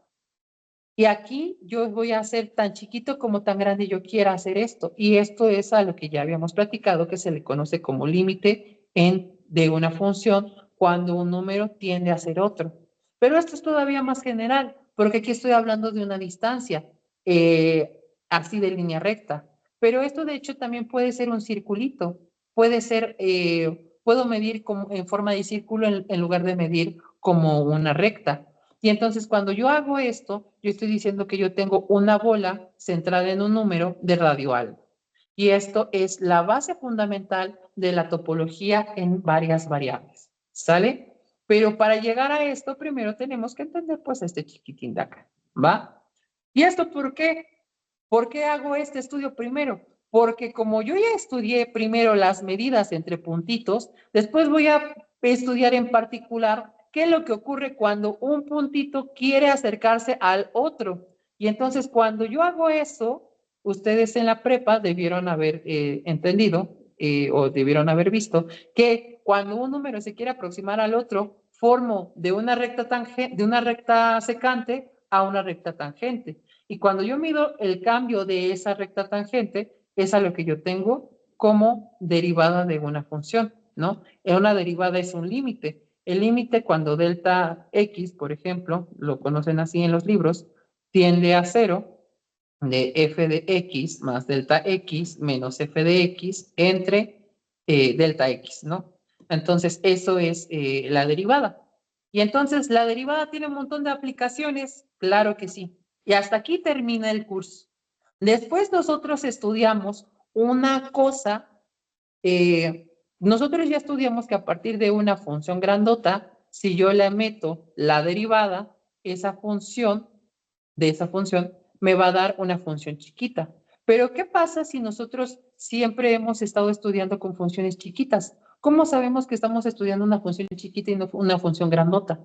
Y aquí yo voy a hacer tan chiquito como tan grande yo quiera hacer esto. Y esto es a lo que ya habíamos platicado, que se le conoce como límite de una función cuando un número tiende a ser otro. Pero esto es todavía más general, porque aquí estoy hablando de una distancia, así de línea recta. Pero esto de hecho también puede ser un circulito. Puede ser, puedo medir como, en forma de círculo en lugar de medir como una recta. Y entonces cuando yo hago esto, yo estoy diciendo que yo tengo una bola centrada en un número de radio algo. Y esto es la base fundamental de la topología en varias variables, ¿sale? Pero para llegar a esto, primero tenemos que entender, pues, este chiquitín de acá, ¿va? ¿Y esto por qué? ¿Por qué hago este estudio primero? Porque como yo ya estudié primero las medidas entre puntitos, después voy a estudiar en particular qué es lo que ocurre cuando un puntito quiere acercarse al otro. Y entonces cuando yo hago eso, ustedes en la prepa debieron haber entendido o debieron haber visto que cuando un número se quiere aproximar al otro, formo de una recta secante a una recta tangente. Y cuando yo mido el cambio de esa recta tangente, es a lo que yo tengo como derivada de una función, ¿no? Una derivada es un límite. El límite cuando delta x, por ejemplo, lo conocen así en los libros, tiende a cero, de f de x más delta x menos f de x entre delta x, ¿no? Entonces, eso es la derivada. Y entonces, ¿la derivada tiene un montón de aplicaciones? Claro que sí. Y hasta aquí termina el curso. Después nosotros estudiamos una cosa, nosotros ya estudiamos que a partir de una función grandota, si yo le meto la derivada, esa función de esa función me va a dar una función chiquita. Pero ¿qué pasa si nosotros siempre hemos estado estudiando con funciones chiquitas? ¿Cómo sabemos que estamos estudiando una función chiquita y no una función grandota?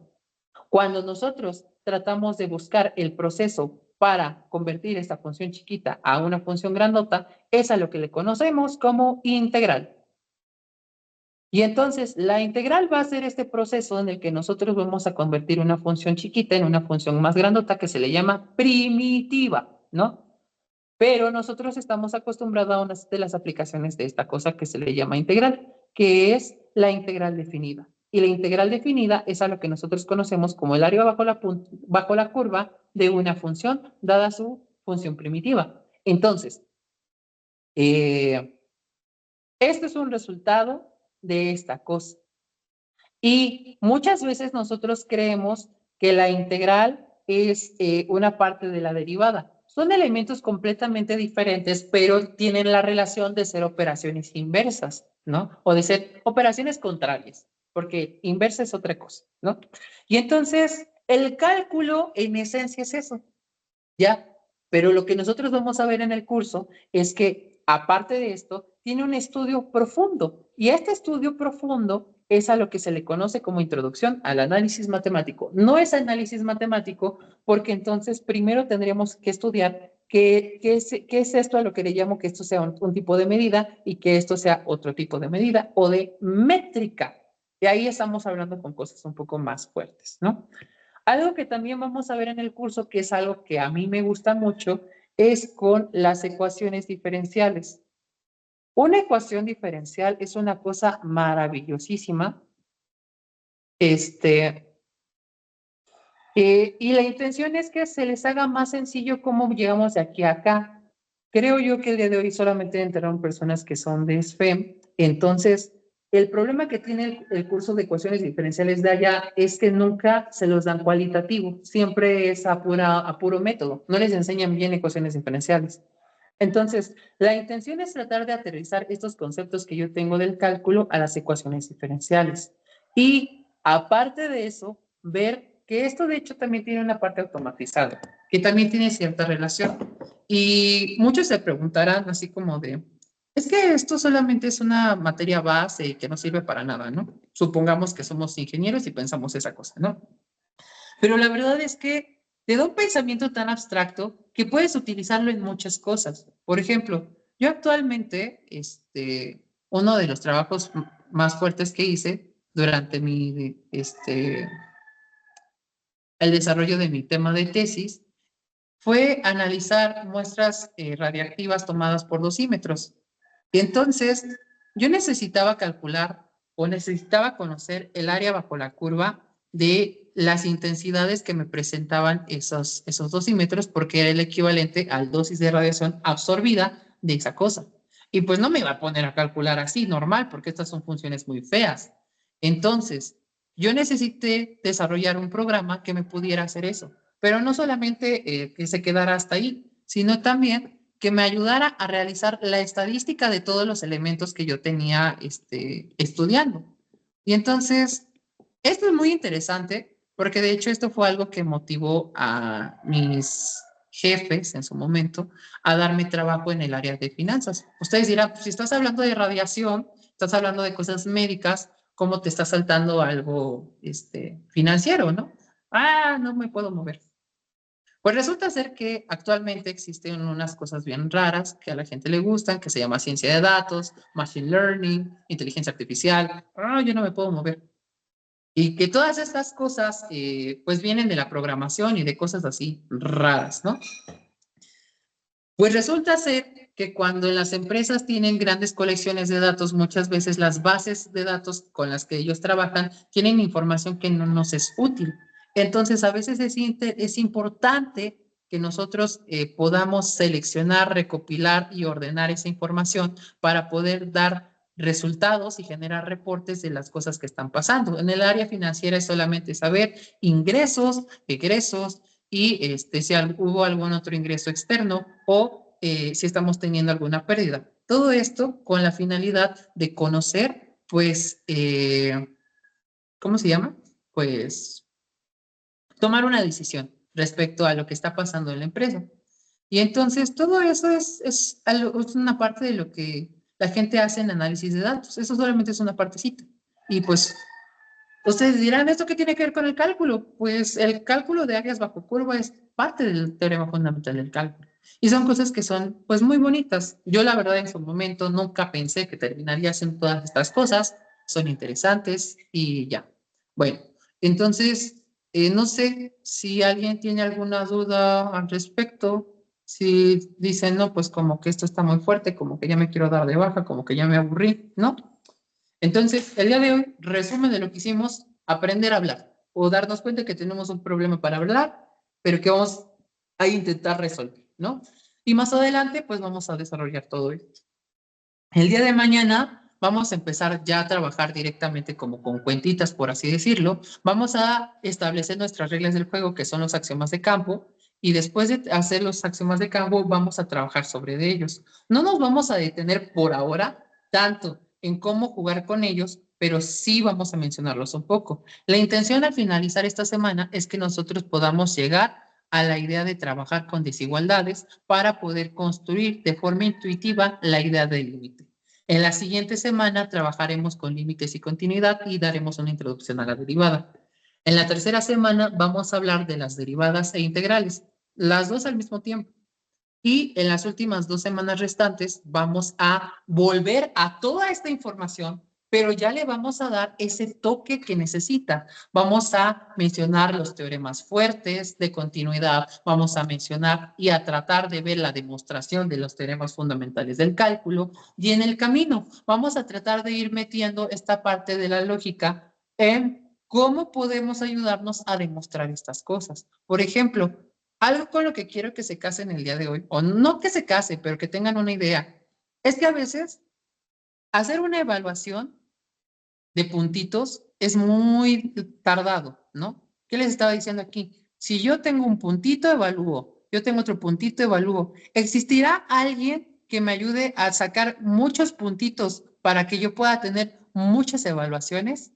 Cuando nosotros tratamos de buscar el proceso para convertir esta función chiquita a una función grandota, es a lo que le conocemos como integral. Y entonces la integral va a ser este proceso en el que nosotros vamos a convertir una función chiquita en una función más grandota que se le llama primitiva, ¿no? Pero nosotros estamos acostumbrados a una de las aplicaciones de esta cosa que se le llama integral, que es la integral definida. Y la integral definida es a lo que nosotros conocemos como el área bajo la curva de una función, dada su función primitiva. Entonces, esto es un resultado de esta cosa. Y muchas veces nosotros creemos que la integral es una parte de la derivada. Son elementos completamente diferentes, pero tienen la relación de ser operaciones inversas, ¿no? O de ser operaciones contrarias, porque inversa es otra cosa, ¿no? Y entonces, el cálculo en esencia es eso, ¿ya? Pero lo que nosotros vamos a ver en el curso es que, aparte de esto, tiene un estudio profundo. Y este estudio profundo es a lo que se le conoce como introducción al análisis matemático. No es análisis matemático porque entonces primero tendríamos que estudiar qué es esto a lo que le llamo que esto sea un tipo de medida y que esto sea otro tipo de medida o de métrica. Y ahí estamos hablando con cosas un poco más fuertes, ¿no? Algo que también vamos a ver en el curso, que es algo que a mí me gusta mucho, es con las ecuaciones diferenciales. Una ecuación diferencial es una cosa maravillosísima. Y la intención es que se les haga más sencillo cómo llegamos de aquí a acá. Creo yo que el día de hoy solamente entraron personas que son de SFEM. Entonces, el problema que tiene el curso de ecuaciones diferenciales de allá es que nunca se los dan cualitativo. Siempre es a puro método. No les enseñan bien ecuaciones diferenciales. Entonces, la intención es tratar de aterrizar estos conceptos que yo tengo del cálculo a las ecuaciones diferenciales. Y aparte de eso, ver que esto de hecho también tiene una parte automatizada, que también tiene cierta relación. Y muchos se preguntarán así como de, es que esto solamente es una materia base y que no sirve para nada, ¿no? Supongamos que somos ingenieros y pensamos esa cosa, ¿no? Pero la verdad es que te da un pensamiento tan abstracto que puedes utilizarlo en muchas cosas. Por ejemplo, yo actualmente, uno de los trabajos más fuertes que hice durante el desarrollo de mi tema de tesis fue analizar muestras radiactivas tomadas por dosímetros. Y entonces, yo necesitaba calcular o necesitaba conocer el área bajo la curva de las intensidades que me presentaban esos dosímetros porque era el equivalente al dosis de radiación absorbida de esa cosa. Y pues no me iba a poner a calcular así, normal, porque estas son funciones muy feas. Entonces, yo necesité desarrollar un programa que me pudiera hacer eso, pero no solamente que se quedara hasta ahí, sino también que me ayudara a realizar la estadística de todos los elementos que yo tenía estudiando. Y entonces, esto es muy interesante porque de hecho esto fue algo que motivó a mis jefes en su momento a darme trabajo en el área de finanzas. Ustedes dirán, pues, si estás hablando de radiación, estás hablando de cosas médicas, ¿cómo te está saltando algo financiero, no? Ah, no me puedo mover. Pues resulta ser que actualmente existen unas cosas bien raras que a la gente le gustan, que se llama ciencia de datos, machine learning, inteligencia artificial. Ah, yo no me puedo mover. Y que todas estas cosas, pues vienen de la programación y de cosas así raras, ¿no? Pues resulta ser que cuando las empresas tienen grandes colecciones de datos, muchas veces las bases de datos con las que ellos trabajan tienen información que no nos es útil. Entonces, a veces es importante que nosotros podamos seleccionar, recopilar y ordenar esa información para poder dar resultados y generar reportes de las cosas que están pasando. En el área financiera es solamente saber ingresos, egresos, y si hubo algún otro ingreso externo o si estamos teniendo alguna pérdida. Todo esto con la finalidad de conocer, pues, ¿cómo se llama? Pues tomar una decisión respecto a lo que está pasando en la empresa. Y entonces todo eso es una parte de lo que la gente hace en análisis de datos. Eso solamente es una partecita. Y pues ustedes dirán, ¿esto qué tiene que ver con el cálculo? Pues el cálculo de áreas bajo curva es parte del teorema fundamental del cálculo. Y son cosas que son, pues, muy bonitas. Yo, la verdad, en su momento nunca pensé que terminaría haciendo todas estas cosas. Son interesantes y ya. Bueno, entonces, no sé si alguien tiene alguna duda al respecto. Si dicen, no, pues como que esto está muy fuerte, como que ya me quiero dar de baja, como que ya me aburrí, ¿no? Entonces, el día de hoy, resumen de lo que hicimos, aprender a hablar o darnos cuenta que tenemos un problema para hablar, pero que vamos a intentar resolver, ¿no? Y más adelante, pues vamos a desarrollar todo esto. El día de mañana vamos a empezar ya a trabajar directamente como con cuentitas, por así decirlo. Vamos a establecer nuestras reglas del juego, que son los axiomas de campo, y después de hacer los axiomas de campo, vamos a trabajar sobre de ellos. No nos vamos a detener por ahora tanto en cómo jugar con ellos, pero sí vamos a mencionarlos un poco. La intención al finalizar esta semana es que nosotros podamos llegar a la idea de trabajar con desigualdades para poder construir de forma intuitiva la idea del límite. En la siguiente semana trabajaremos con límites y continuidad y daremos una introducción a la derivada. En la tercera semana vamos a hablar de las derivadas e integrales, las dos al mismo tiempo. Y en las últimas 2 semanas restantes vamos a volver a toda esta información, pero ya le vamos a dar ese toque que necesita. Vamos a mencionar los teoremas fuertes de continuidad, vamos a mencionar y a tratar de ver la demostración de los teoremas fundamentales del cálculo, y en el camino vamos a tratar de ir metiendo esta parte de la lógica en cómo podemos ayudarnos a demostrar estas cosas. Por ejemplo, algo con lo que quiero que se casen el día de hoy, o no que se case, pero que tengan una idea, es que a veces hacer una evaluación de puntitos es muy tardado, ¿no? ¿Qué les estaba diciendo aquí? Si yo tengo un puntito, evalúo. Yo tengo otro puntito, evalúo. ¿Existirá alguien que me ayude a sacar muchos puntitos para que yo pueda tener muchas evaluaciones?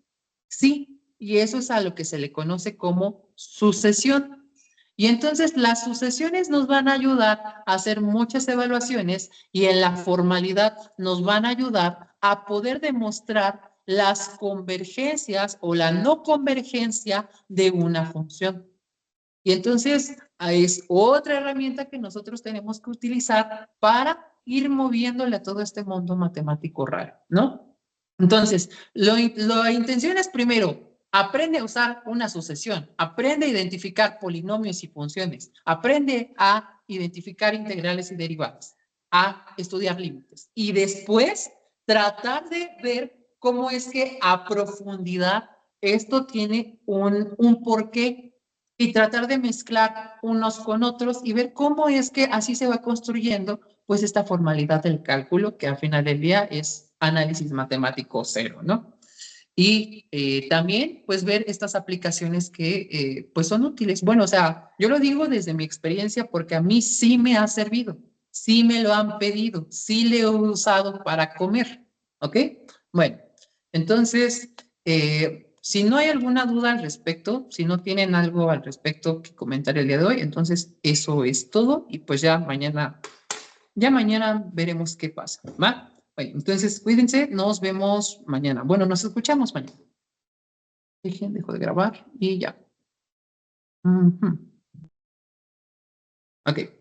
Sí, y eso es a lo que se le conoce como sucesión. Y entonces las sucesiones nos van a ayudar a hacer muchas evaluaciones y en la formalidad nos van a ayudar a poder demostrar las convergencias o la no convergencia de una función. Y entonces es otra herramienta que nosotros tenemos que utilizar para ir moviéndole a todo este mundo matemático raro, ¿no? Entonces, la intención es primero, aprende a usar una sucesión, aprende a identificar polinomios y funciones, aprende a identificar integrales y derivadas, a estudiar límites y después tratar de ver cómo es que a profundidad esto tiene un porqué y tratar de mezclar unos con otros y ver cómo es que así se va construyendo pues esta formalidad del cálculo que al final del día es análisis matemático cero, ¿no? Y también pues ver estas aplicaciones que pues son útiles. Bueno, o sea, yo lo digo desde mi experiencia porque a mí sí me ha servido. Sí me lo han pedido, sí le he usado para comer, ¿ok? Bueno, entonces, si no hay alguna duda al respecto, si no tienen algo al respecto que comentar el día de hoy, entonces eso es todo y pues ya mañana veremos qué pasa, ¿va? Bueno, entonces cuídense, nos vemos mañana. Bueno, nos escuchamos mañana. Dejo de grabar y ya. Ujú. Ok.